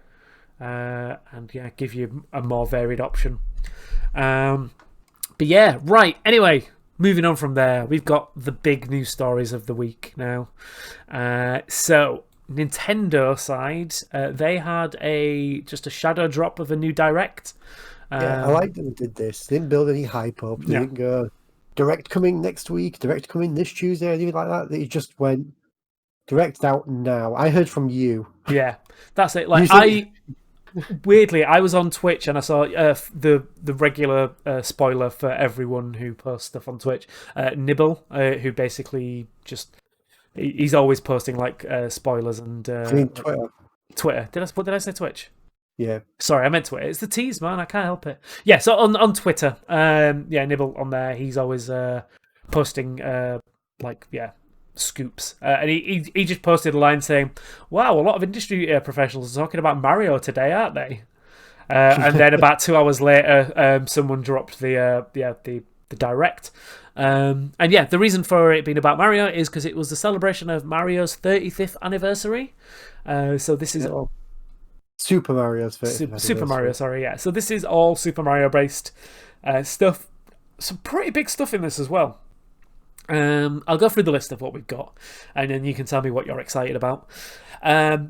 Speaker 1: and give you a more varied option. But yeah, right. Anyway. Moving on from there, we've got the big news stories of the week now. So, Nintendo side, they had just a shadow drop of a new Direct.
Speaker 2: I like that they did this. They didn't build any hype up. They didn't go, Direct coming next week, Direct coming this Tuesday, anything like that. They just went, Direct out now. I heard from you.
Speaker 1: Yeah, that's it. Like Weirdly, I was on Twitch and I saw the regular spoiler for everyone who posts stuff on Twitch, Nibble, who basically he's always posting like spoilers and
Speaker 2: Twitter.
Speaker 1: Twitter. Did I say Twitch?
Speaker 2: Yeah. Sorry,
Speaker 1: I meant Twitter. It's the tease, man. I can't help it. Yeah. So on Twitter, Nibble on there. He's always posting scoops, and he just posted a line saying, "Wow, a lot of industry professionals are talking about Mario today, aren't they?" And then about 2 hours later, someone dropped the Direct, and the reason for it being about Mario is because it was the celebration of Mario's 35th anniversary. So this is
Speaker 2: Super Mario's 35th
Speaker 1: Super Mario, sorry, yeah. So this is all Super Mario based stuff. Some pretty big stuff in this as well. I'll go through the list of what we've got, and then you can tell me what you're excited about.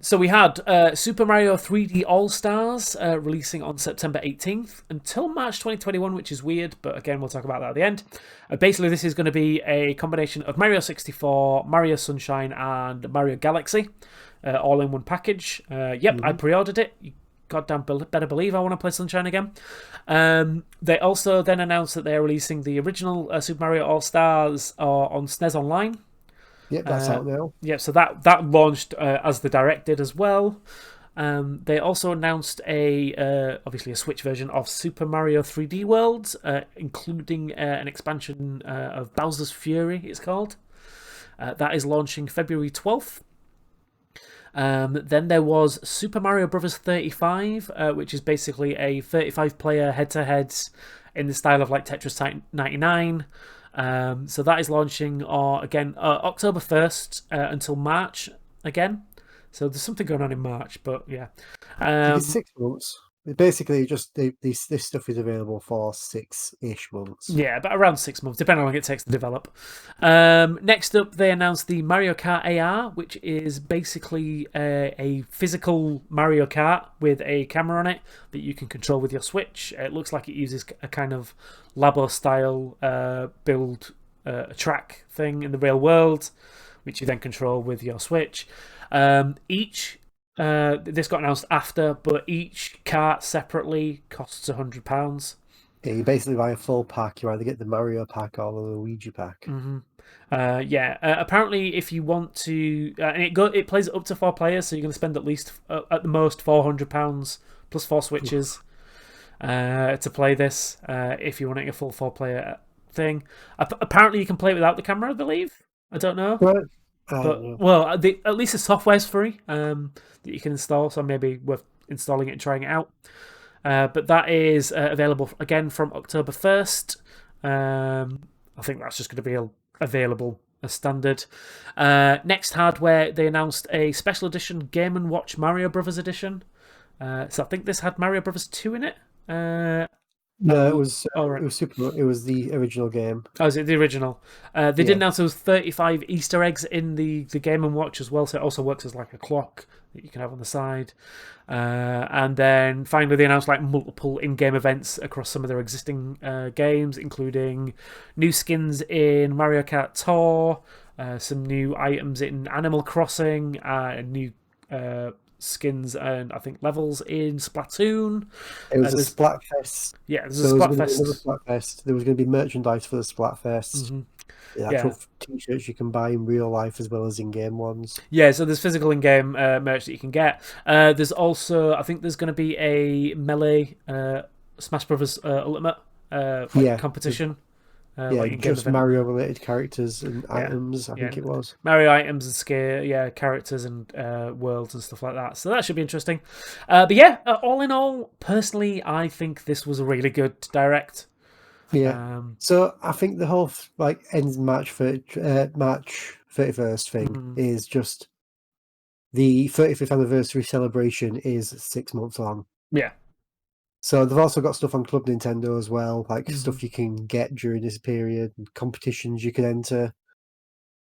Speaker 1: So we had Super Mario 3D All-Stars releasing on September 18th until March 2021, which is weird, but again, we'll talk about that at the end. Basically, this is going to be a combination of Mario 64, Mario Sunshine, and Mario Galaxy, all in one package. I pre-ordered it. Goddamn better believe I want to play Sunshine again. They also then announced that they're releasing the original Super Mario All-Stars on SNES Online.
Speaker 2: Yep, that's out now.
Speaker 1: Yep, so that launched as the Direct did as well. They also announced obviously a Switch version of Super Mario 3D World, including an expansion of Bowser's Fury, it's called. That is launching February 12th. Then there was Super Mario Bros. 35, which is basically a 35-player head-to-head in the style of like Tetris 99. So that is launching October 1st until March again. So there's something going on in March, but yeah.
Speaker 2: It's 6 months. Basically, just this stuff is available for 6-ish months.
Speaker 1: Yeah, about around 6 months, depending on how long it takes to develop. Next up, they announced the Mario Kart AR, which is basically a physical Mario Kart with a camera on it that you can control with your Switch. It looks like it uses a kind of Labo-style build a track thing in the real world, which you then control with your Switch. This got announced after, but each cart separately costs £100.
Speaker 2: Yeah, you basically buy a full pack. You either get the Mario pack or the Luigi pack.
Speaker 1: Mm-hmm. Apparently, if you want to, and it plays up to 4 players, so you're going to spend at least at the most £400 plus 4 Switches to play this. If you want a full 4-player thing, apparently you can play it without the camera. I believe. I don't know.
Speaker 2: Right.
Speaker 1: Well, at least the software's free that you can install, so maybe worth installing it and trying it out. But that is available again from October 1st. I think that's just going to be available as standard. Next hardware, they announced a special edition Game & Watch Mario Brothers edition. So I think this had Mario Brothers 2 in it.
Speaker 2: No, it was right. It was Super. It was the original game.
Speaker 1: Oh, is it the original? They did announce there was 35 Easter eggs in the Game & Watch as well, so it also works as like a clock that you can have on the side. And then finally they announced like multiple in-game events across some of their existing games, including new skins in Mario Kart Tour, some new items in Animal Crossing, new skins and I think levels in Splatoon.
Speaker 2: It was a Splatfest.
Speaker 1: Yeah, it was a
Speaker 2: Splatfest. There was going to be merchandise for the Splatfest.
Speaker 1: Mm-hmm.
Speaker 2: The actual t-shirts you can buy in real life as well as in-game ones.
Speaker 1: Yeah, so there's physical in-game merch that you can get. There's also, I think there's going to be a Melee Smash Brothers Ultimate competition.
Speaker 2: Just Mario-related characters and items, I think it was.
Speaker 1: Mario items and characters and worlds and stuff like that. So that should be interesting. But yeah, all in all, personally, I think this was a really good Direct.
Speaker 2: Yeah. So I think the whole ends March 31st thing is just the 35th anniversary celebration is 6 months long.
Speaker 1: Yeah.
Speaker 2: So they've also got stuff on Club Nintendo as well, like stuff you can get during this period, and competitions you can enter.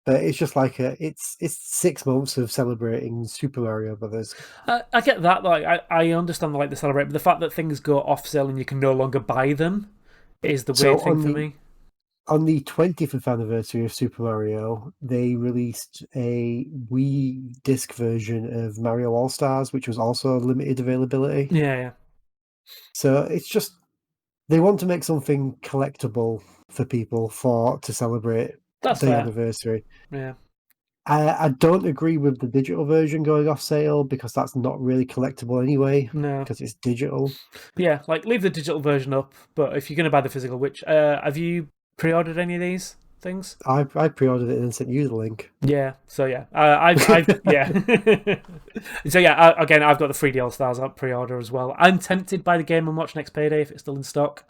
Speaker 2: But it's just like it's 6 months of celebrating Super Mario Brothers.
Speaker 1: I get that. Like I understand the celebrate, but the fact that things go off sale and you can no longer buy them is the weird thing for me.
Speaker 2: On the 25th anniversary of Super Mario, they released a Wii disc version of Mario All-Stars, which was also limited availability.
Speaker 1: Yeah.
Speaker 2: So it's just they want to make something collectible for people to celebrate the anniversary.
Speaker 1: Yeah.
Speaker 2: I don't agree with the digital version going off sale because that's not really collectible anyway.
Speaker 1: No,
Speaker 2: because it's digital.
Speaker 1: Yeah, leave the digital version up. But if you're going to buy the physical, which have you pre-ordered any of these things?
Speaker 2: I pre-ordered it and sent you the link.
Speaker 1: Yeah. So yeah, I've yeah. So yeah, again, I've got the 3D All Stars up pre-order as well. I'm tempted by the Game & Watch next payday if it's still in stock.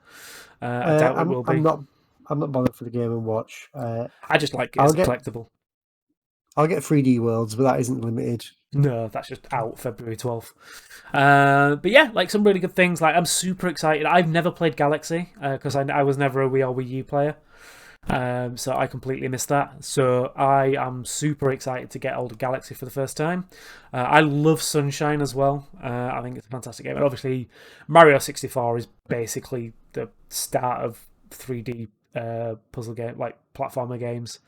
Speaker 1: I doubt it will be.
Speaker 2: I'm not bothered for the Game & Watch.
Speaker 1: I just like it's collectible.
Speaker 2: I'll get 3D Worlds, but that isn't limited.
Speaker 1: No, that's just out February 12th. But yeah, some really good things. I'm super excited. I've never played Galaxy because I was never a Wii or Wii U player. So I completely missed that. So I am super excited to get older Galaxy for the first time. I love Sunshine as well. I think it's a fantastic game. And obviously, Mario 64 is basically the start of 3D puzzle game, platformer games.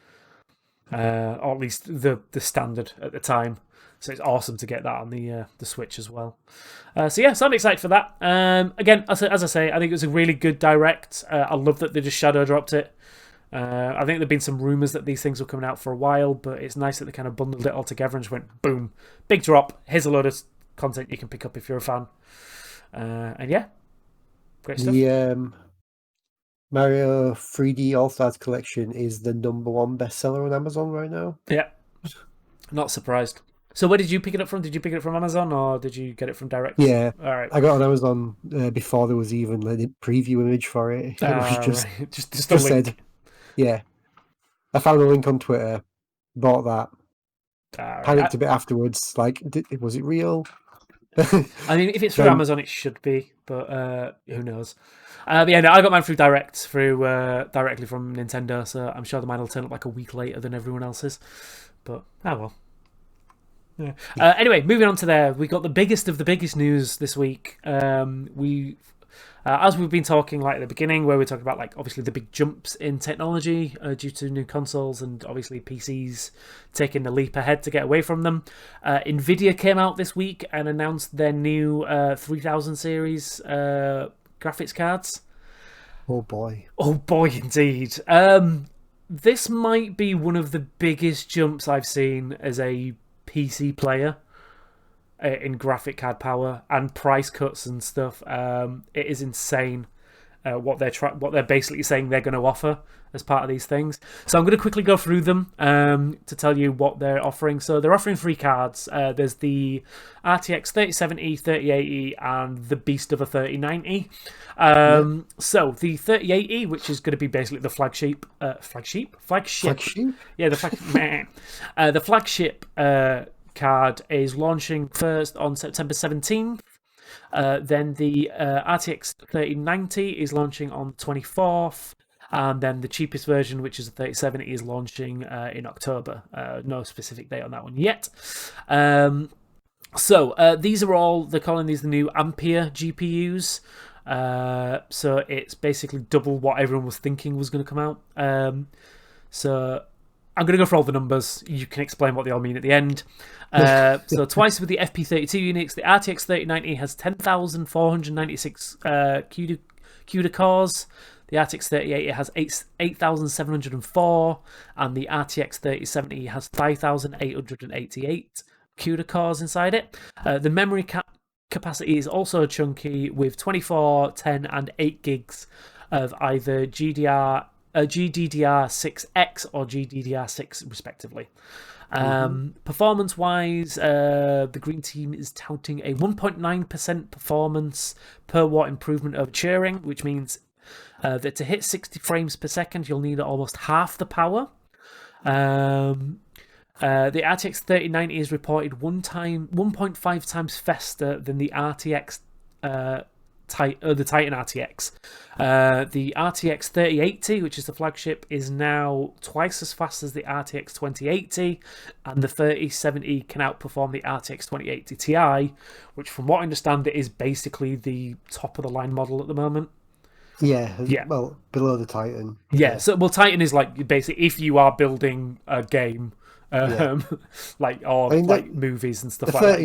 Speaker 1: Or at least the standard at the time. So it's awesome to get that on the Switch as well. So I'm excited for that. Again, as I say, I think it was a really good Direct. I love that they just shadow dropped it. I think there've been some rumours that these things were coming out for a while, but it's nice that they kind of bundled it all together and just went, boom, big drop. Here's a load of content you can pick up if you're a fan. And yeah, great stuff.
Speaker 2: The Mario 3D All-Stars Collection is the #1 bestseller on Amazon right now.
Speaker 1: Yeah, not surprised. So where did you pick it up from? Did you pick it up from Amazon or did you get it from Direct?
Speaker 2: Yeah,
Speaker 1: all right.
Speaker 2: I got it on Amazon before there was even a preview image for it. It was just said, yeah. I found a link on Twitter, bought that, panicked a bit afterwards. Was it real?
Speaker 1: I mean, if it's through Amazon, it should be, but who knows? I got mine through directly from Nintendo, so I'm sure mine will turn up a week later than everyone else's. But well. Yeah. Anyway, moving on to there, we got the biggest of the biggest news this week. We As we've been talking like at the beginning, where we're talking about like obviously the big jumps in technology due to new consoles and obviously PCs taking the leap ahead to get away from them. Nvidia came out this week and announced their new 3000 series graphics cards.
Speaker 2: Oh boy.
Speaker 1: Oh boy, indeed. This might be one of the biggest jumps I've seen as a PC player in graphic card power and price cuts and stuff. It is insane what they're basically saying they're going to offer as part of these things. So I'm going to quickly go through them to tell you what they're offering. So they're offering 3 cards. There's the RTX 3070, 3080, and the beast of a 3090. So the 3080, which is going to be basically the flagship. Yeah, the flagship card is launching first on September 17th. Then the RTX 3090 is launching on 24th. And then the cheapest version, which is the 3070, is launching in October. No specific date on that one yet. So these are all, they're calling these the new Ampere GPUs. So it's basically double what everyone was thinking was going to come out. So I'm going to go for all the numbers. You can explain what they all mean at the end. So twice with the FP32 units, the RTX 3090 has 10,496 CUDA cores. The RTX 3080 has 8,704, and the RTX 3070 has 5,888 CUDA cores inside it. The memory capacity is also chunky with 24, 10, and 8 gigs of either GDDR6X or GDDR6 respectively. Performance-wise, the Green Team is touting a 1.9% performance per watt improvement over Turing, which means that to hit 60 frames per second, you'll need almost half the power. The RTX 3090 is reported 1.5 times faster than the RTX the Titan RTX. The RTX 3080, which is the flagship, is now twice as fast as the RTX 2080, and the 3070 can outperform the RTX 2080 Ti, which, from what I understand, it is basically the top of the line model at the moment.
Speaker 2: Yeah. Well, below the Titan.
Speaker 1: Yeah. So, Titan is like basically if you are building a game. Like movies and stuff like that.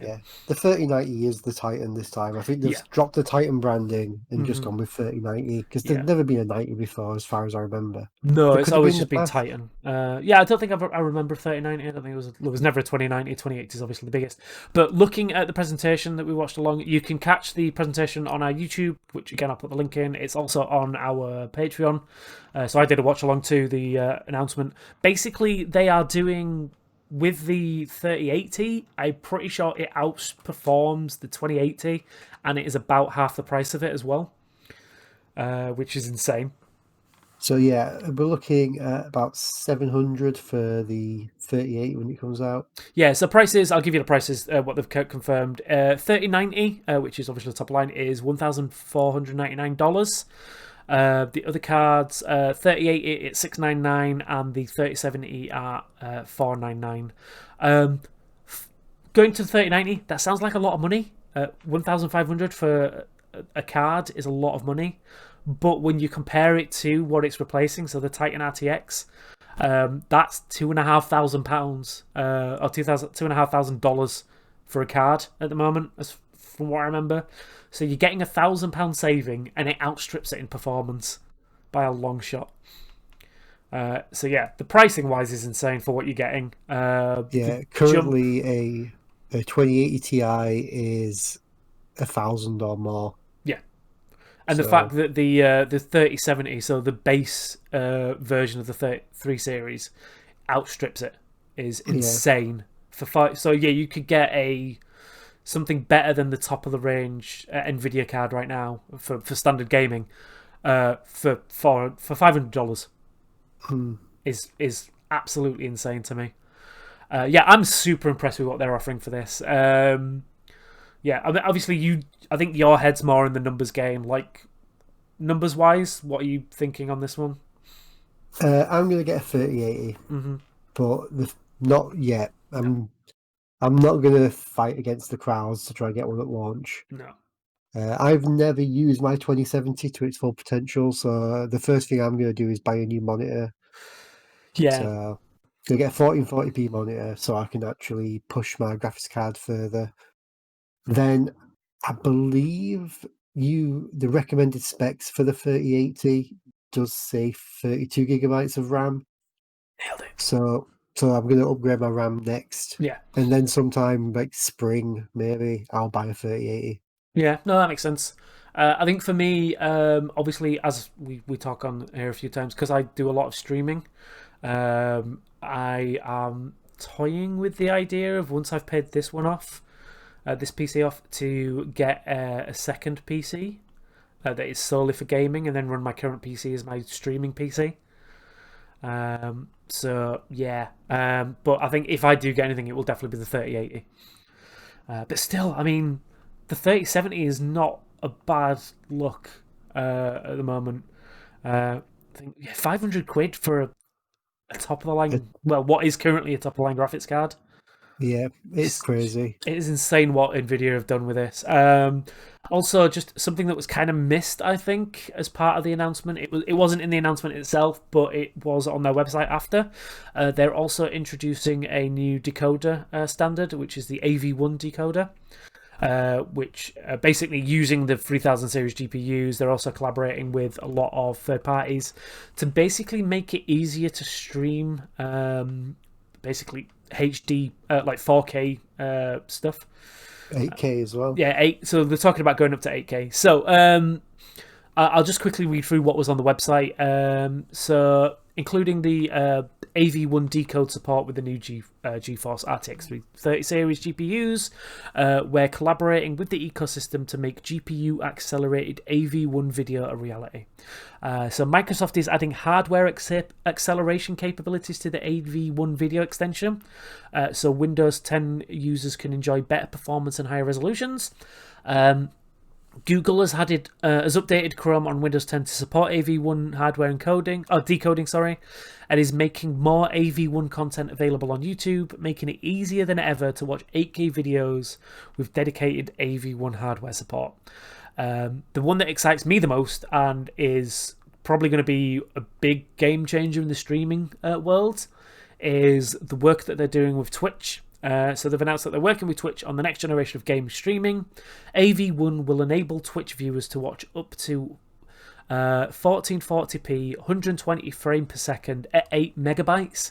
Speaker 2: Yeah, the 3090 is the Titan this time. I think they've dropped the Titan branding and just gone with 3090 because there's never been a 90 before, as far as I remember.
Speaker 1: No, it's always just been Titan. I don't think I remember 3090. I don't think there was never a 2090. 2080 is obviously the biggest. But looking at the presentation that we watched along, you can catch the presentation on our YouTube, which again I'll put the link in. It's also on our Patreon. So I did a watch along to the announcement. Basically, they are doing with the 3080. I'm pretty sure it outperforms the 2080, and it is about half the price of it as well, which is insane.
Speaker 2: So yeah, we're looking at about 700 for the 3080 when it comes out.
Speaker 1: Yeah, so prices, I'll give you the prices, what they've confirmed. 3090, which is obviously the top line, is $1,499. The other cards, 3080 at $699 and the 3070 at $499. Going to the 3090, that sounds like a lot of money. $1,500 for a card is a lot of money, but when you compare it to what it's replacing, so the Titan RTX, that's £2,500 or $2,500 for a card at the moment, as from what I remember. So you're getting £1,000 saving, and it outstrips it in performance by a long shot. So yeah, the pricing wise is insane for what you're getting.
Speaker 2: Currently a 2080 Ti is $1,000 or more.
Speaker 1: Yeah, and the fact that the 3070, so the base version of the 33 series, outstrips it is insane. So yeah, you could get something better than the top of the range Nvidia card right now for standard gaming for $500 is absolutely insane to me. I'm super impressed with what they're offering for this. I mean, obviously I think your head's more in the numbers game. Like, numbers wise, what are you thinking on this one?
Speaker 2: I'm going to get a 3080, but not yet. I'm not going to fight against the crowds to try and get one at launch.
Speaker 1: No.
Speaker 2: I've never used my 2070 to its full potential, so the first thing I'm going to do is buy a new monitor.
Speaker 1: Yeah.
Speaker 2: So I'm going to get a 1440p monitor so I can actually push my graphics card further. Then I believe the recommended specs for the 3080 does say 32 gigabytes of RAM.
Speaker 1: Nailed it.
Speaker 2: So I'm going to upgrade my RAM next.
Speaker 1: Yeah.
Speaker 2: And then sometime like spring, maybe, I'll buy a 3080.
Speaker 1: Yeah, no, that makes sense. I think for me, obviously, as we talk on here a few times, because I do a lot of streaming, I am toying with the idea of once I've paid this one off, this PC off, to get a second PC that is solely for gaming, and then run my current PC as my streaming PC. So yeah, but I think if I do get anything, it will definitely be the 3080. But still, I mean, the 3070 is not a bad look at the moment. I think £500 for a top of the line. Well, what is currently a top of the line graphics card?
Speaker 2: Yeah, it's crazy.
Speaker 1: It is insane what Nvidia have done with this. Also, just something that was kind of missed, I think, as part of the announcement. It wasn't in the announcement itself, but it was on their website after. They're also introducing a new decoder standard, which is the AV1 decoder. Which basically using the 3000 series GPUs. They're also collaborating with a lot of third parties to basically make it easier to stream basically HD, like 4K stuff.
Speaker 2: 8K as well.
Speaker 1: Yeah, 8. So they're talking about going up to 8K. So I'll just quickly read through what was on the website. So including the AV1 decode support with the new GeForce RTX 330 series GPUs. We're collaborating with the ecosystem to make GPU accelerated AV1 video a reality. So Microsoft is adding hardware acceleration capabilities to the AV1 video extension. So Windows 10 users can enjoy better performance and higher resolutions. Google has updated Chrome on Windows 10 to support AV1 hardware decoding, and is making more AV1 content available on YouTube, making it easier than ever to watch 8K videos with dedicated AV1 hardware support. The one that excites me the most and is probably going to be a big game changer in the streaming world is the work that they're doing with Twitch. So they've announced that they're working with Twitch on the next generation of game streaming. AV1 will enable Twitch viewers to watch up to 1440p, 120 frames per second at 8 megabytes,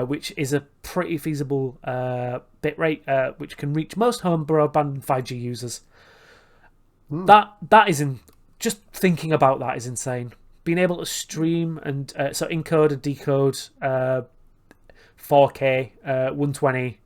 Speaker 1: which is a pretty feasible bitrate, which can reach most home broadband and 5G users. That is just thinking about that is insane. Being able to stream and so encode and decode 4K 120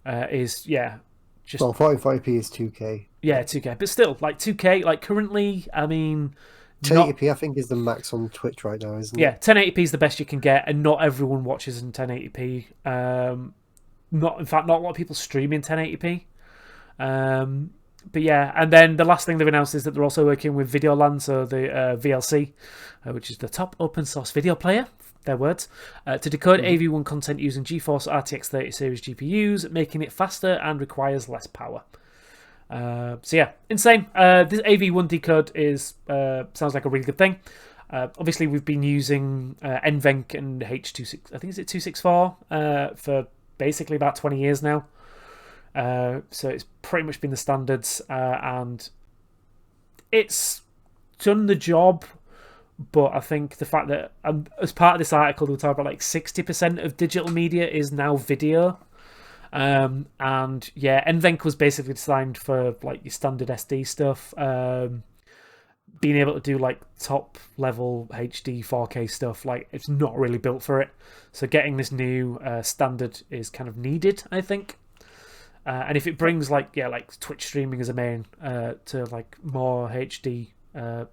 Speaker 1: is just
Speaker 2: 1440p is 2K.
Speaker 1: Yeah, 2K, but still like 2K. Like currently, I mean,
Speaker 2: 1080p I think is the max on Twitch right now, isn't it?
Speaker 1: Yeah, 1080p is the best you can get, and not everyone watches in 1080p. Not a lot of people stream in 1080p. But yeah, and then the last thing they've announced is that they're also working with Videoland, so the VLC, which is the top open source video player, their words, to decode AV1 content using GeForce RTX 30 series GPUs, making it faster and requires less power. So yeah, insane. This AV1 decode sounds like a really good thing. Obviously, we've been using NVENC and H26, I think it's 264 for basically about 20 years now. So it's pretty much been the standards, and it's done the job. But I think the fact that as part of this article, they were talking about like 60% of digital media is now video. And yeah, NVENC was basically designed for like your standard SD stuff. Being able to do like top level HD 4K stuff, like it's not really built for it. So getting this new standard is kind of needed, I think. And if it brings like Twitch streaming as a main to like more HD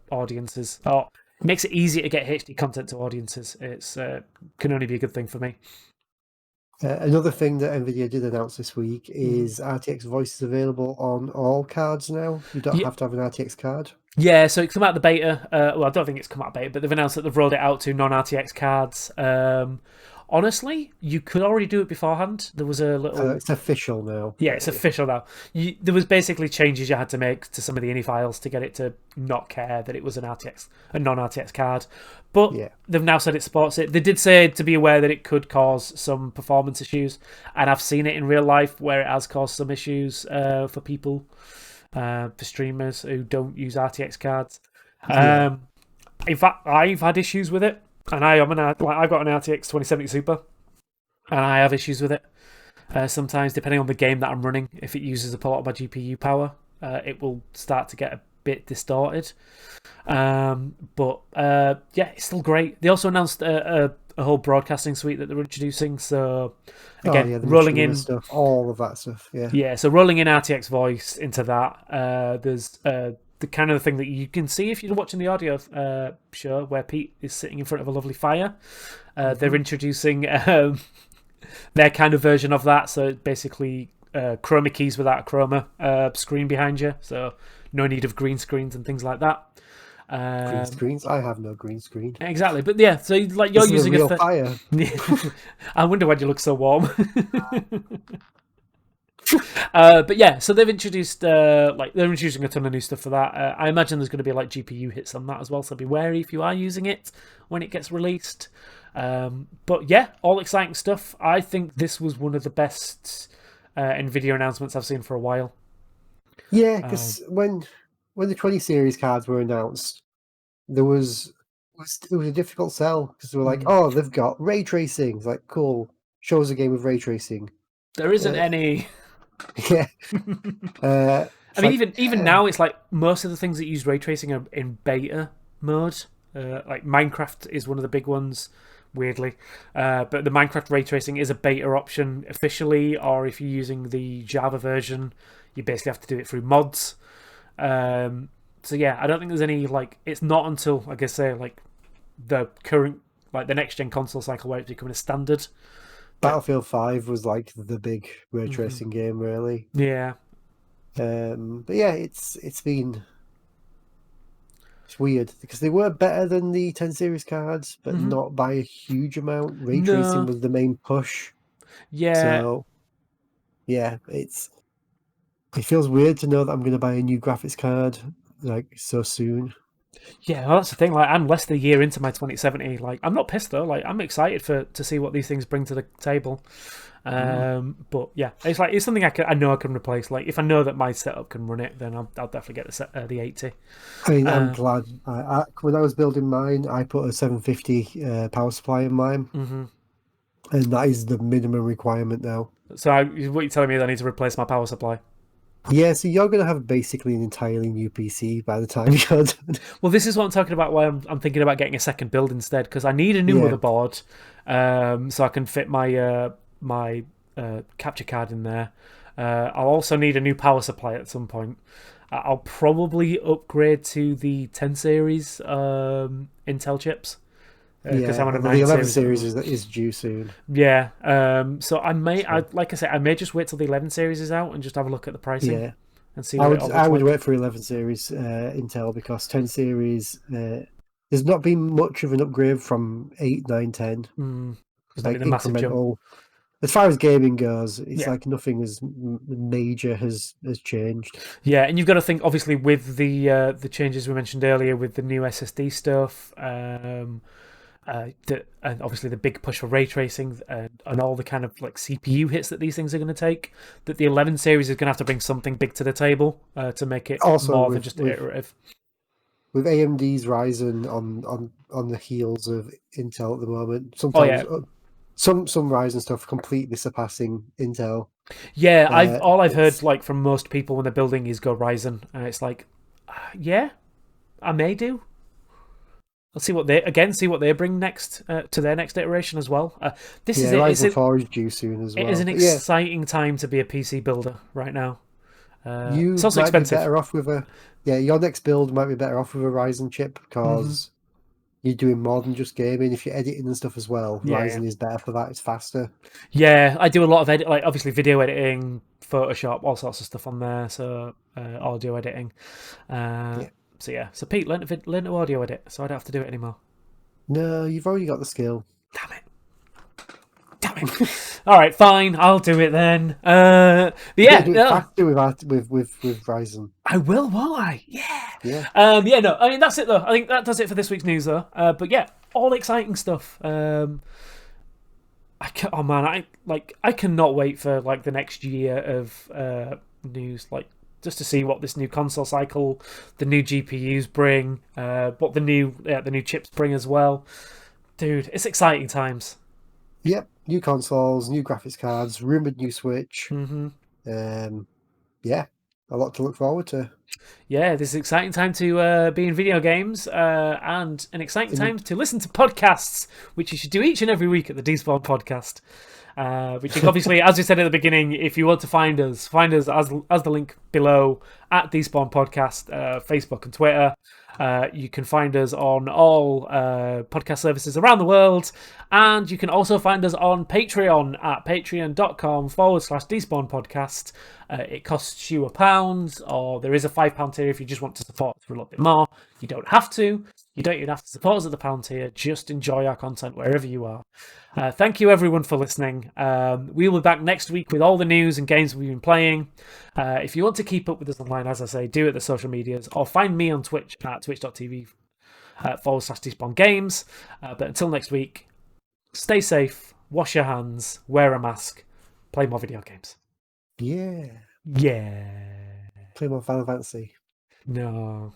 Speaker 1: audiences, or makes it easier to get HD content to audiences, it's can only be a good thing for me.
Speaker 2: Another thing that Nvidia did announce this week is RTX Voice is available on all cards now. You don't have to have an RTX card.
Speaker 1: Yeah, so it's come out the beta. Well, I don't think it's come out beta, but they've announced that they've rolled it out to non-RTX cards. Honestly, you could already do it beforehand. There was a little.
Speaker 2: It's official now.
Speaker 1: Yeah, it's official now. There was basically changes you had to make to some of the INI files to get it to not care that it was a non-RTX card. But they've now said it supports it. They did say to be aware that it could cause some performance issues, and I've seen it in real life where it has caused some issues for people. For streamers who don't use RTX cards. In fact, I've had issues with it, and I've got an RTX 2070 Super, and I have issues with it. Sometimes, depending on the game that I'm running, if it uses up a lot of my GPU power, it will start to get a bit distorted. But it's still great. They also announced a whole broadcasting suite that they're introducing. So again, rolling in
Speaker 2: stuff, all of that stuff.
Speaker 1: Yeah. So rolling in RTX voice into that. There's the kind of thing that you can see if you're watching the audio show where Pete is sitting in front of a lovely fire. They're introducing their kind of version of that. So basically, chroma keys without a chroma screen behind you. So no need of green screens and things like that.
Speaker 2: Green screens? I have no green screen.
Speaker 1: Exactly, but yeah, so like you're using
Speaker 2: a real fire.
Speaker 1: I wonder why you look so warm. But yeah, so they've introduced they're introducing a ton of new stuff for that. I imagine there's going to be like GPU hits on that as well, so be wary if you are using it when it gets released. But yeah, all exciting stuff. I think this was one of the best Nvidia announcements I've seen for a while.
Speaker 2: Yeah, because when the 20 series cards were announced, it was a difficult sell because they were like, oh, they've got ray tracing. It's like, cool, show us a game with ray tracing.
Speaker 1: There isn't any.
Speaker 2: Yeah.
Speaker 1: I mean, even now, it's like most of the things that use ray tracing are in beta mode. Like Minecraft is one of the big ones, weirdly. But the Minecraft ray tracing is a beta option officially, or if you're using the Java version, you basically have to do it through mods. So yeah, I don't think there's any it's not until the current the next gen console cycle where it's becoming a standard.
Speaker 2: Battlefield 5 was like the big ray tracing game, really.
Speaker 1: Yeah.
Speaker 2: But yeah, it's weird because they were better than the 10 series cards, but not by a huge amount. Ray tracing was the main push.
Speaker 1: Yeah.
Speaker 2: So yeah, it feels weird to know that I'm going to buy a new graphics card so soon.
Speaker 1: Yeah, well, that's the thing. I'm less than a year into my 2070. I'm not pissed though. I'm excited to see what these things bring to the table. But yeah, it's something I know I can replace. If I know that my setup can run it, then I'll definitely get the 80.
Speaker 2: I mean, I'm glad. When I was building mine, I put a 750 power supply in mine, and that is the minimum requirement now.
Speaker 1: So what you're telling me is I need to replace my power supply?
Speaker 2: Yeah, so you're going to have basically an entirely new PC by the time you're done.
Speaker 1: Well, this is what I'm talking about, why I'm thinking about getting a second build instead, because I need a new motherboard so I can fit my my capture card in there. I'll also need a new power supply at some point. I'll probably upgrade to the 10 series Intel chips.
Speaker 2: Because I'm on the 11 series is due soon.
Speaker 1: Yeah, so I may, like I said, I may just wait till the 11 series is out and just have a look at the pricing and see.
Speaker 2: I would wait for 11 series Intel because 10 series there's not been much of an upgrade from 8, 9, 10.
Speaker 1: It's like incremental.
Speaker 2: As far as gaming goes, it's like nothing as major has changed.
Speaker 1: Yeah, and you've got to think obviously with the changes we mentioned earlier with the new SSD stuff. And obviously the big push for ray tracing and all the kind of CPU hits that these things are going to take, that the 11 series is going to have to bring something big to the table to make it also more than just iterative.
Speaker 2: With AMD's Ryzen on the heels of Intel at the moment, sometimes some Ryzen stuff completely surpassing Intel.
Speaker 1: Yeah, I've heard from most people when they're building is go Ryzen, and it's I may do. Let's see what they bring next to their next iteration as well. This is it.
Speaker 2: Ryzen 4 is due soon as well.
Speaker 1: It is an exciting time to be a PC builder right now. It's also
Speaker 2: might
Speaker 1: expensive.
Speaker 2: Be better off with your next build might be better off with a Ryzen chip because you're doing more than just gaming. If you're editing and stuff as well, Ryzen is better for that. It's faster.
Speaker 1: Yeah, I do a lot of edit, obviously video editing, Photoshop, all sorts of stuff on there. So audio editing. So yeah. So Pete, learn to audio edit, so I don't have to do it anymore.
Speaker 2: No, you've already got the skill.
Speaker 1: Damn it. All right, fine. I'll do it then. But yeah,
Speaker 2: do it faster with Ryzen.
Speaker 1: I will, won't I? Yeah.
Speaker 2: Yeah.
Speaker 1: Yeah. No, I mean that's it though. I think that does it for this week's news though. But yeah, all exciting stuff. Oh man, I cannot wait for like the next year of news. Like just to see what this new console cycle, the new GPUs bring, what the new chips bring as well. Dude, it's exciting times.
Speaker 2: Yep, new consoles, new graphics cards, rumored new Switch.
Speaker 1: Mm-hmm.
Speaker 2: Yeah, a lot to look forward to.
Speaker 1: Yeah, this is an exciting time to be in video games and an exciting time to listen to podcasts, which you should do each and every week at the Despawn Podcast. Which is obviously, as we said at the beginning, if you want to find us as the link below at Despawn Podcast, Facebook and Twitter. You can find us on all podcast services around the world, and you can also find us on Patreon at patreon.com/Despawn Podcast. It costs you £1, or there is a £5 tier if you just want to support us for a little bit more. You don't have to. You don't even have to support us at the £1 tier. Just enjoy our content wherever you are. Thank you everyone for listening. We will be back next week with all the news and games we've been playing. If you want to keep up with us online, as I say, do it at the social medias, or find me on Twitch at twitch.tv/Despawn Games. But until next week, stay safe, wash your hands, wear a mask, play more video games.
Speaker 2: Yeah.
Speaker 1: Yeah.
Speaker 2: Play more Final Fantasy.
Speaker 1: No.